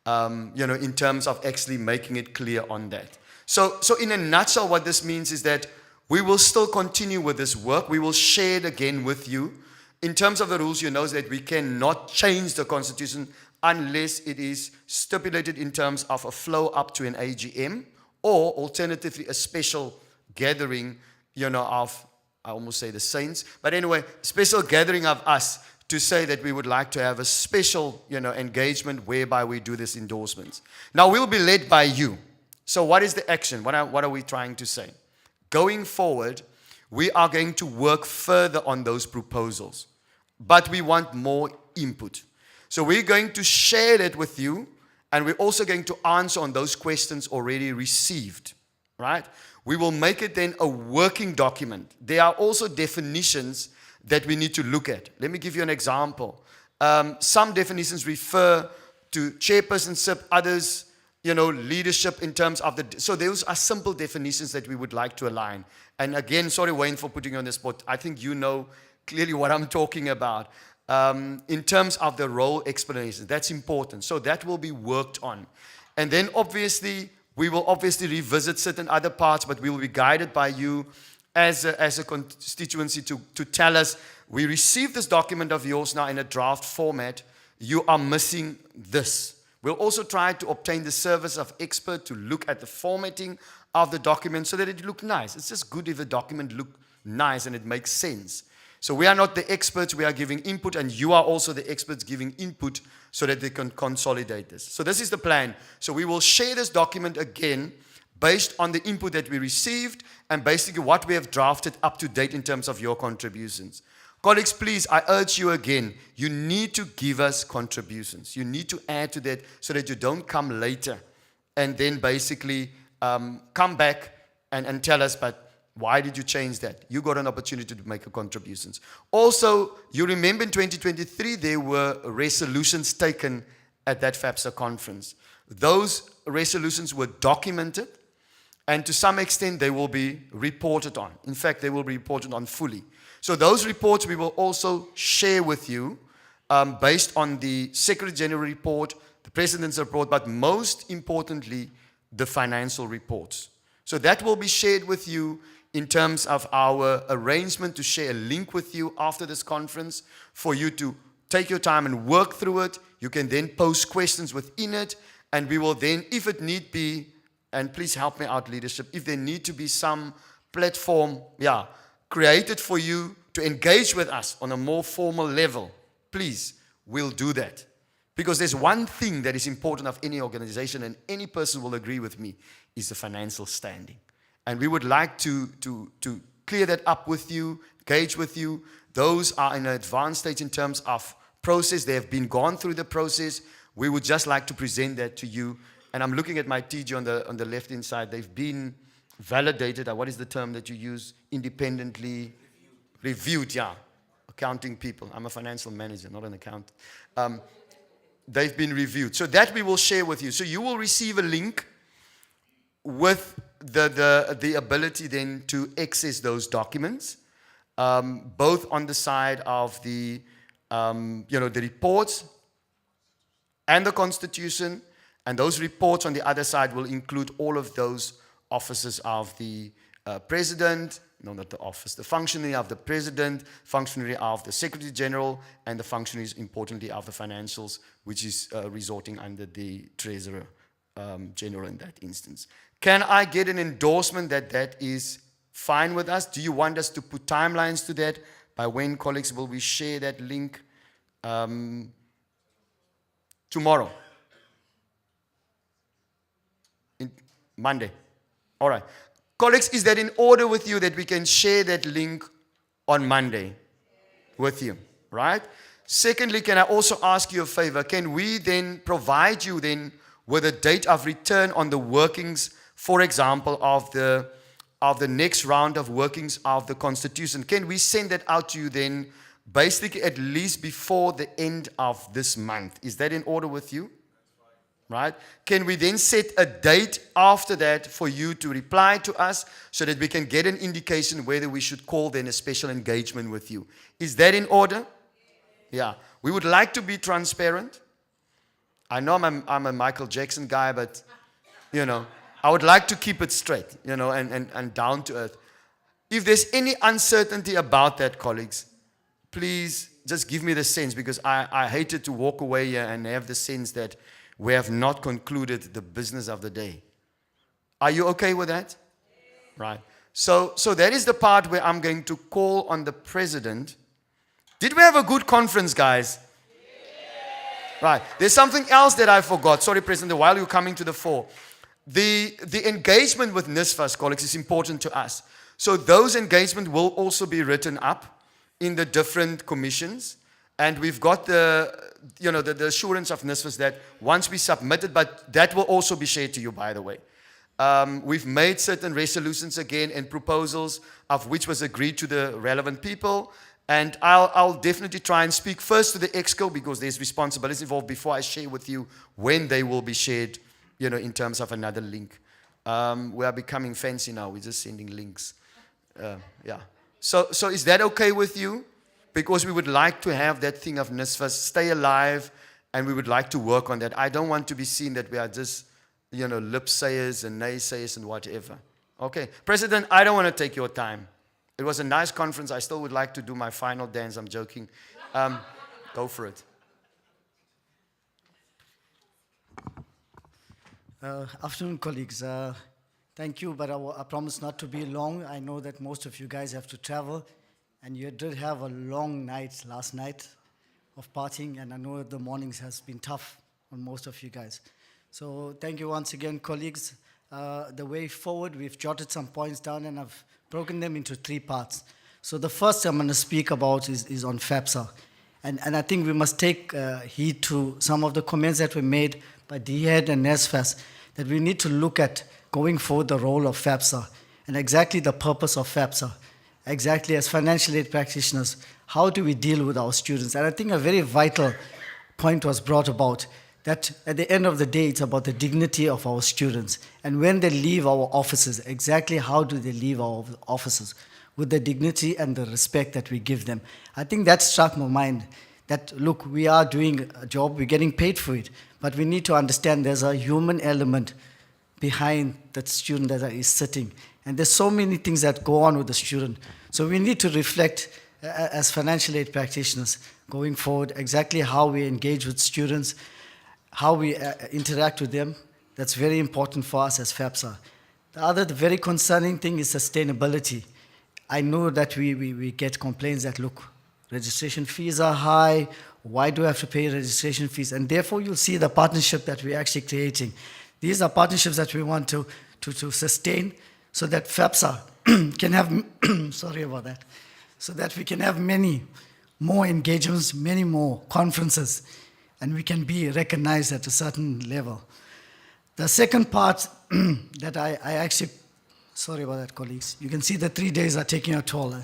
in terms of actually making it clear on that. So in a nutshell, what this means is that we will still continue with this work. We will share it again with you. In terms of the rules, you know that we cannot change the Constitution unless it is stipulated in terms of a flow up to an AGM or alternatively a special gathering, of, I almost say the saints, but anyway, special gathering of us to say that we would like to have a special, engagement whereby we do this endorsements. Now, we'll be led by you. So what is the action? What are we trying to say? Going forward, we are going to work further on those proposals, but we want more input. So we're going to share that with you, and we're also going to answer on those questions already received, right? We will make it then a working document. There are also definitions that we need to look at. Let me give you an example. Some definitions refer to chairpersonship, others, leadership in terms of so those are simple definitions that we would like to align. And again, sorry, Wayne, for putting you on the spot. I think you know clearly what I'm talking about. In terms of the role explanation, that's important. So that will be worked on. And then obviously, we will obviously revisit certain other parts, but we will be guided by you as a constituency to tell us, we received this document of yours now in a draft format. You are missing this. We'll also try to obtain the service of expert to look at the formatting of the document so that it look nice. It's just good if the document look nice and it makes sense. So we are not the experts, we are giving input, and you are also the experts giving input so that they can consolidate this. So this is the plan. So we will share this document again based on the input that we received and basically what we have drafted up to date in terms of your contributions. Colleagues, please, I urge you again, you need to give us contributions. You need to add to that so that you don't come later and then basically come back and tell us, but why did you change that? You got an opportunity to make contributions. Also, you remember in 2023, there were resolutions taken at that FAPSA conference. Those resolutions were documented, and to some extent, they will be reported on. In fact, they will be reported on fully. So those reports we will also share with you based on the Secretary General report, the President's report, but most importantly, the financial reports. So that will be shared with you in terms of our arrangement to share a link with you after this conference for you to take your time and work through it. You can then post questions within it, and we will then, if it need be, and please help me out, leadership, if there need to be some platform, created for you to engage with us on a more formal level, please, we'll do that. Because there's one thing that is important of any organization, and any person will agree with me, is the financial standing. And we would like to clear that up with you, engage with you. Those are in an advanced stage in terms of process. They have been gone through the process. We would just like to present that to you. And I'm looking at my TG on the left-hand side. They've been validated. What is the term that you use? Independently reviewed, accounting people. I'm a financial manager, not an accountant. They've been reviewed. So that we will share with you. So you will receive a link with the ability then to access those documents, both on the side of the reports and the Constitution, and those reports on the other side will include all of those offices of the President, no, not the office, the functionary of the President, functionary of the Secretary General, and the functionaries, importantly, of the financials, which is resorting under the Treasurer General in that instance. Can I get an endorsement that that is fine with us? Do you want us to put timelines to that? By when, colleagues, will we share that link? Tomorrow. Monday. All right. Colleagues, is that in order with you that we can share that link on Monday with you? Right? Secondly, can I also ask you a favor? Can we then provide you then with a date of return on the workings, for example, of the of the next round of workings of the Constitution. Can we send that out to you then, basically at least before the end of this month? Is that in order with you? Right? Can we then set a date after that for you to reply to us so that we can get an indication whether we should call then a special engagement with you? Is that in order? Yeah. We would like to be transparent. I know I'm a Michael Jackson guy, but, I would like to keep it straight, and down to earth. If there's any uncertainty about that, colleagues, please just give me the sense, because I hated to walk away here and have the sense that we have not concluded the business of the day. Are you okay with that? Right. So that is the part where I'm going to call on the president. Did we have a good conference, guys? Right. There's something else that I forgot. Sorry, President, while you're coming to the fore. The engagement with NSFAS, colleagues, is important to us. So those engagements will also be written up in the different commissions. And we've got the assurance of NSFAS that once we submit it, but that will also be shared to you, by the way. We've made certain resolutions again and proposals of which was agreed to the relevant people. And I'll definitely try and speak first to the EXCO, because there's responsibilities involved, before I share with you when they will be shared, in terms of another link. We are becoming fancy now. We're just sending links. Yeah. So is that okay with you? Because we would like to have that thing of NSFAS stay alive, and we would like to work on that. I don't want to be seen that we are just, lip sayers and naysayers and whatever. Okay. President, I don't want to take your time. It was a nice conference. I still would like to do my final dance. I'm joking. Go for it. Afternoon, colleagues. Thank you, but I promise not to be long. I know that most of you guys have to travel, and you did have a long night last night of partying, and I know the mornings has been tough on most of you guys. So thank you once again, colleagues. The way forward, we've jotted some points down, and I've broken them into 3 parts. So the first I'm going to speak about is on FAPSA. And I think we must take heed to some of the comments that were made by DHEAD and NSFAS, that we need to look at going forward the role of FAPSA and exactly the purpose of FAPSA. Exactly, as financial aid practitioners, how do we deal with our students? And I think a very vital point was brought about, that at the end of the day, it's about the dignity of our students. And when they leave our offices, exactly how do they leave our offices? With the dignity and the respect that we give them. I think that struck my mind, that look, we are doing a job, we're getting paid for it, but we need to understand there's a human element behind that student that is sitting. And there's so many things that go on with the student. So we need to reflect as financial aid practitioners going forward exactly how we engage with students, how we interact with them. That's very important for us as FAPSA. The other very concerning thing is sustainability. I know that we get complaints that, look, registration fees are high, why do I have to pay registration fees? And therefore you'll see the partnership that we're actually creating. These are partnerships that we want to sustain so that FAPSA can have, sorry about that, so that we can have many more engagements, many more conferences, and we can be recognized at a certain level. The second part that I actually, sorry about that, colleagues. You can see the 3 days are taking a toll.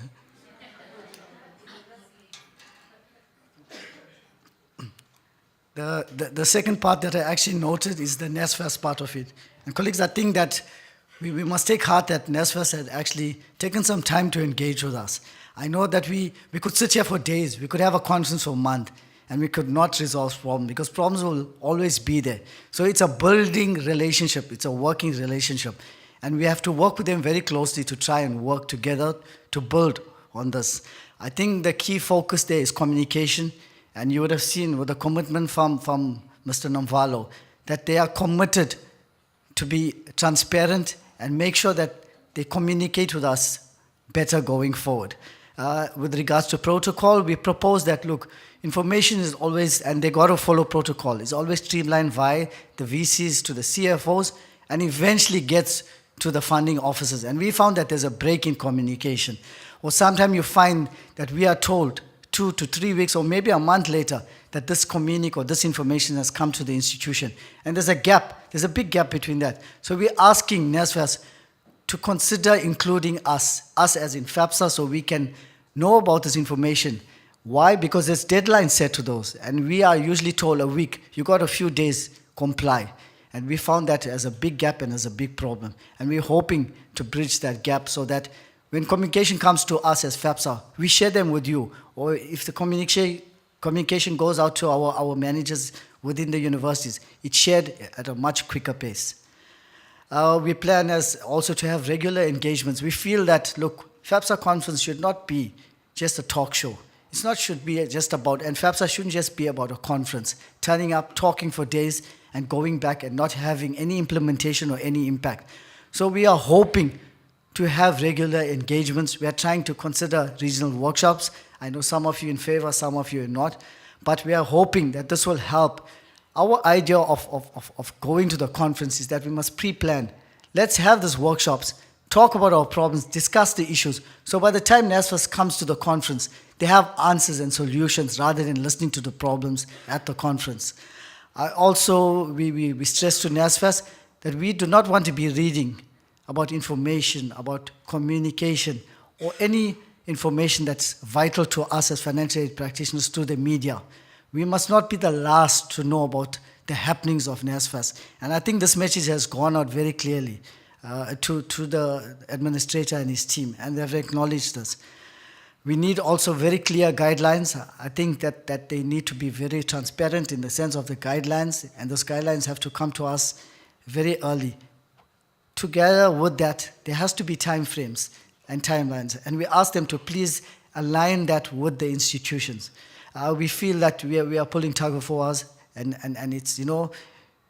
The second part that I actually noted is the NSFAS part of it. And colleagues, I think that we must take heart that NSFAS had actually taken some time to engage with us. I know that we could sit here for days, we could have a conference for a month, and we could not resolve problems, because problems will always be there. So it's a building relationship, it's a working relationship. And we have to work with them very closely to try and work together to build on this. I think the key focus there is communication. And you would have seen with the commitment from Mr. Nomvalo that they are committed to be transparent and make sure that they communicate with us better going forward. With regards to protocol, we propose that, look, information is always, and they got to follow protocol, it's always streamlined via the VCs to the CFOs and eventually gets to the funding officers. And we found that there's a break in communication. Or sometimes you find that we are told 2 to 3 weeks or maybe a month later that this communique or this information has come to the institution. And there's a gap, there's a big gap between that. So we're asking NSFAS to consider including us as in FAPSA, so we can know about this information. Why? Because there's deadlines set to those, and we are usually told a week. You got a few days, comply. And we found that as a big gap and as a big problem. And we're hoping to bridge that gap so that when communication comes to us as FAPSA, we share them with you. Or if the communication goes out to our managers within the universities, it's shared at a much quicker pace. We plan as also to have regular engagements. We feel that, look, FAPSA conference should not be just a talk show. It's not should be just about, and FAPSA shouldn't just be about a conference, turning up, talking for days, and going back and not having any implementation or any impact. So we are hoping to have regular engagements. We are trying to consider regional workshops. I know some of you in favor, some of you are not, but we are hoping that this will help. Our idea of going to the conference is that we must pre-plan. Let's have these workshops, talk about our problems, discuss the issues, so by the time NSFAS comes to the conference, they have answers and solutions rather than listening to the problems at the conference. We stress to NSFAS that we do not want to be reading about information, about communication, or any information that's vital to us as financial aid practitioners through the media. We must not be the last to know about the happenings of NSFAS. And I think this message has gone out very clearly to the administrator and his team, and they've acknowledged this. We need also very clear guidelines. I think that they need to be very transparent in the sense of the guidelines, and those guidelines have to come to us very early. Together with that, there has to be time frames and timelines, and we ask them to please align that with the institutions. We feel that we are pulling tug of wars, and it's, you know,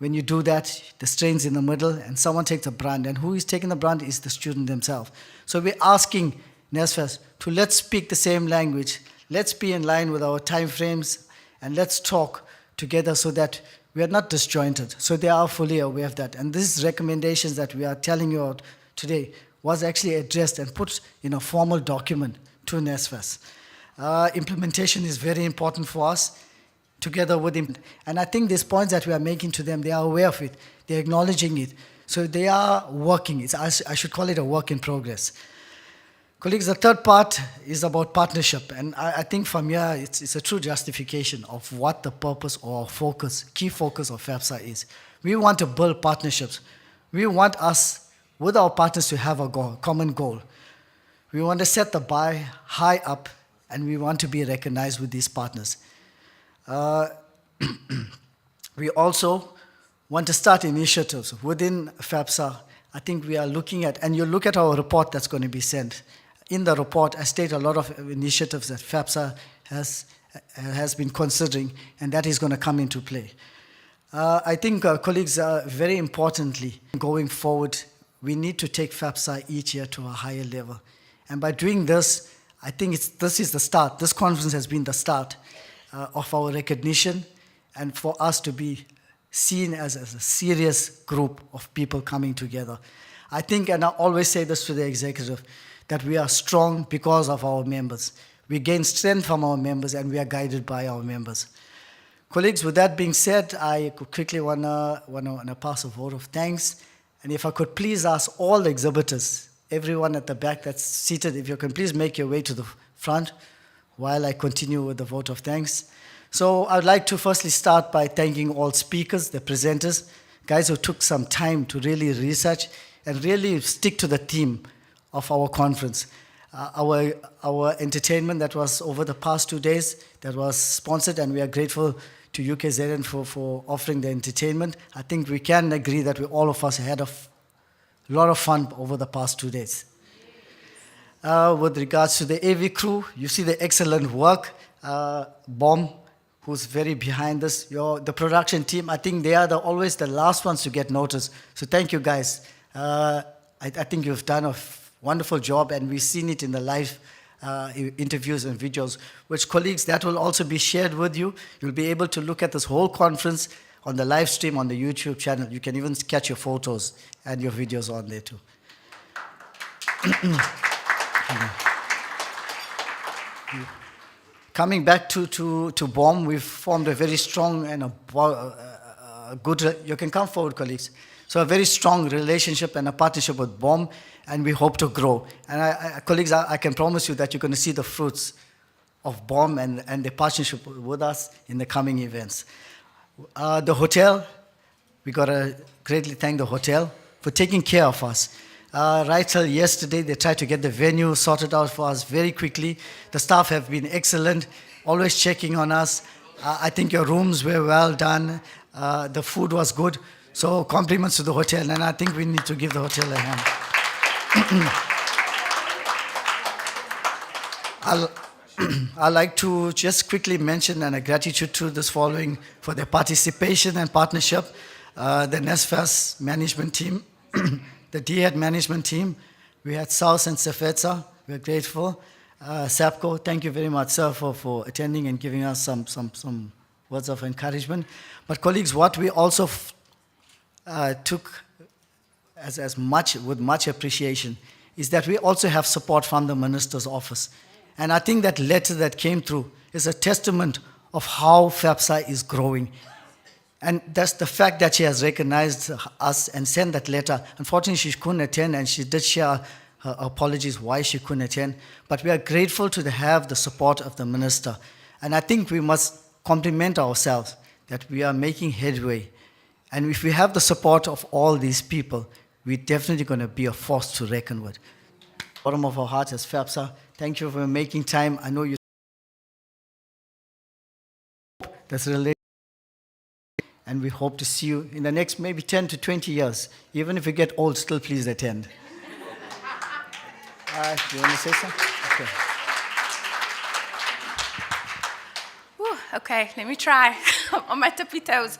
when you do that, the strain's in the middle, and someone takes the brunt, and who is taking the brunt is the student themselves. So we're asking NSFAS to let's speak the same language, let's be in line with our time frames, and let's talk together so that we are not disjointed. So they are fully aware of that. And these recommendations that we are telling you about today was actually addressed and put in a formal document to NSFAS. Implementation is very important for us, together with him. And I think these points that we are making to them, they are aware of it, they're acknowledging it. So they are working. I should call it a work in progress. Colleagues, the third part is about partnership, and I think from here it's a true justification of what the purpose or focus, key focus of FAPSA is. We want to build partnerships. We want us, with our partners, to have a goal, common goal. We want to set the bar high up, and we want to be recognized with these partners. We also want to start initiatives within FAPSA. I think we are looking at, and you look at our report that's going to be sent. In the report, I state a lot of initiatives that FAPSA has been considering, and that is going to come into play. I think, colleagues, very importantly, going forward, we need to take FAPSA each year to a higher level. And by doing this, I think this is the start. This conference has been the start of our recognition, and for us to be seen as a serious group of people coming together. I think, and I always say this to the executive, that we are strong because of our members. We gain strength from our members, and we are guided by our members. Colleagues, with that being said, I quickly wanna pass a vote of thanks. And if I could please ask all the exhibitors, everyone at the back that's seated, if you can please make your way to the front while I continue with the vote of thanks. So I'd like to firstly start by thanking all speakers, the presenters, guys who took some time to really research and really stick to the theme of our conference. Our entertainment that was over the past 2 days, that was sponsored, and we are grateful to UKZN for offering the entertainment. I think we can agree that all of us had a lot of fun over the past 2 days. With regards to the AV crew, you see the excellent work. Bomb, who's very behind this. The production team, I think they are always the last ones to get noticed. So thank you, guys. I think you've done a wonderful job, and we've seen it in the live interviews and videos, which, colleagues, that will also be shared with you. You'll be able to look at this whole conference on the live stream on the YouTube channel. You can even catch your photos and your videos on there too. Coming back to BOM, we've formed a very strong and a good, you can come forward, colleagues. So a very strong relationship and a partnership with BOM, and we hope to grow. And colleagues, I can promise you that you're going to see the fruits of BOM and the partnership with us in the coming events. The hotel, we got to greatly thank the hotel for taking care of us. Right till yesterday, they tried to get the venue sorted out for us very quickly. The staff have been excellent, always checking on us. I think your rooms were well done. The food was good. So compliments to the hotel, and I think we need to give the hotel a hand. I'd like to just quickly mention and a gratitude to this following for their participation and partnership. The NSFAS management team, the DHEAD management team, we had South and Sefetsa, we're grateful. SAPCO, thank you very much, sir, for attending and giving us some words of encouragement. But colleagues, what we also took with much appreciation is that we also have support from the Minister's office. And I think that letter that came through is a testament of how FAPSA is growing. And that's the fact that she has recognized us and sent that letter. Unfortunately, she couldn't attend, and she did share her apologies why she couldn't attend. But we are grateful to have the support of the Minister. And I think we must compliment ourselves that we are making headway. And if we have the support of all these people, we're definitely going to be a force to reckon with. Bottom of our heart as FAPSA, thank you for making time. I know you. That's related. And we hope to see you in the next maybe 10 to 20 years. Even if you get old, still please attend. You want to say something? Okay. Whew, okay, let me try. On my tippy toes.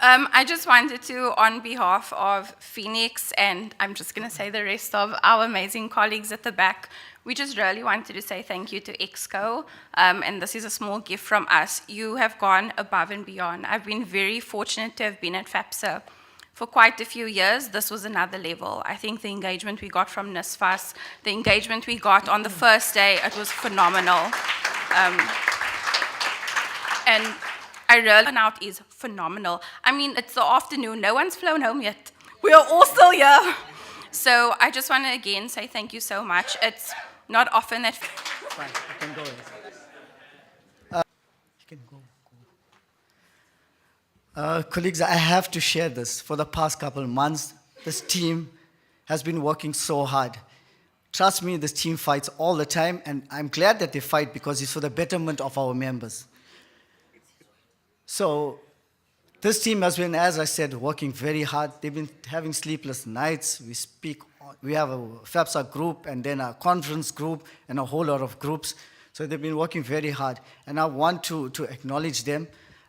I just wanted to, on behalf of Phoenix, and I'm just going to say the rest of our amazing colleagues at the back, we just really wanted to say thank you to EXCO, and this is a small gift from us. You have gone above and beyond. I've been very fortunate to have been at FAPSA for quite a few years. This was another level. I think the engagement we got from NSFAS, the engagement we got on the first day, it was phenomenal. And I really turnout is phenomenal. I mean, it's the afternoon. No one's flown home yet. We are all still here. So I just want to again say thank you so much. It's not often that. Fine, you can go. You can go. Colleagues, I have to share this. For the past couple of months, this team has been working so hard. Trust me, this team fights all the time, and I'm glad that they fight because it's for the betterment of our members. So this team has been, as I said, working very hard. They've been having sleepless nights. We have a FAPSA group and then a conference group and a whole lot of groups. So they've been working very hard. And I want to acknowledge them.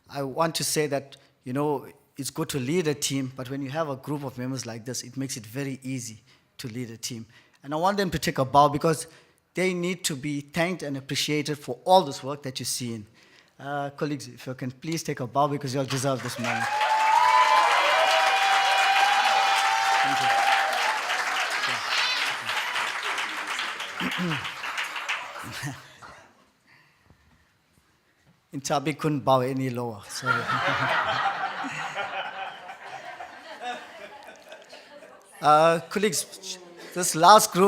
I want to say that, you know, it's good to lead a team, but when you have a group of members like this, it makes it very easy to lead a team. And I want them to take a bow because they need to be thanked and appreciated for all this work that you see in. Colleagues, if you can please take a bow because you all deserve this moment. Thank you. Intabi couldn't bow any lower, sorry. Colleagues, this last group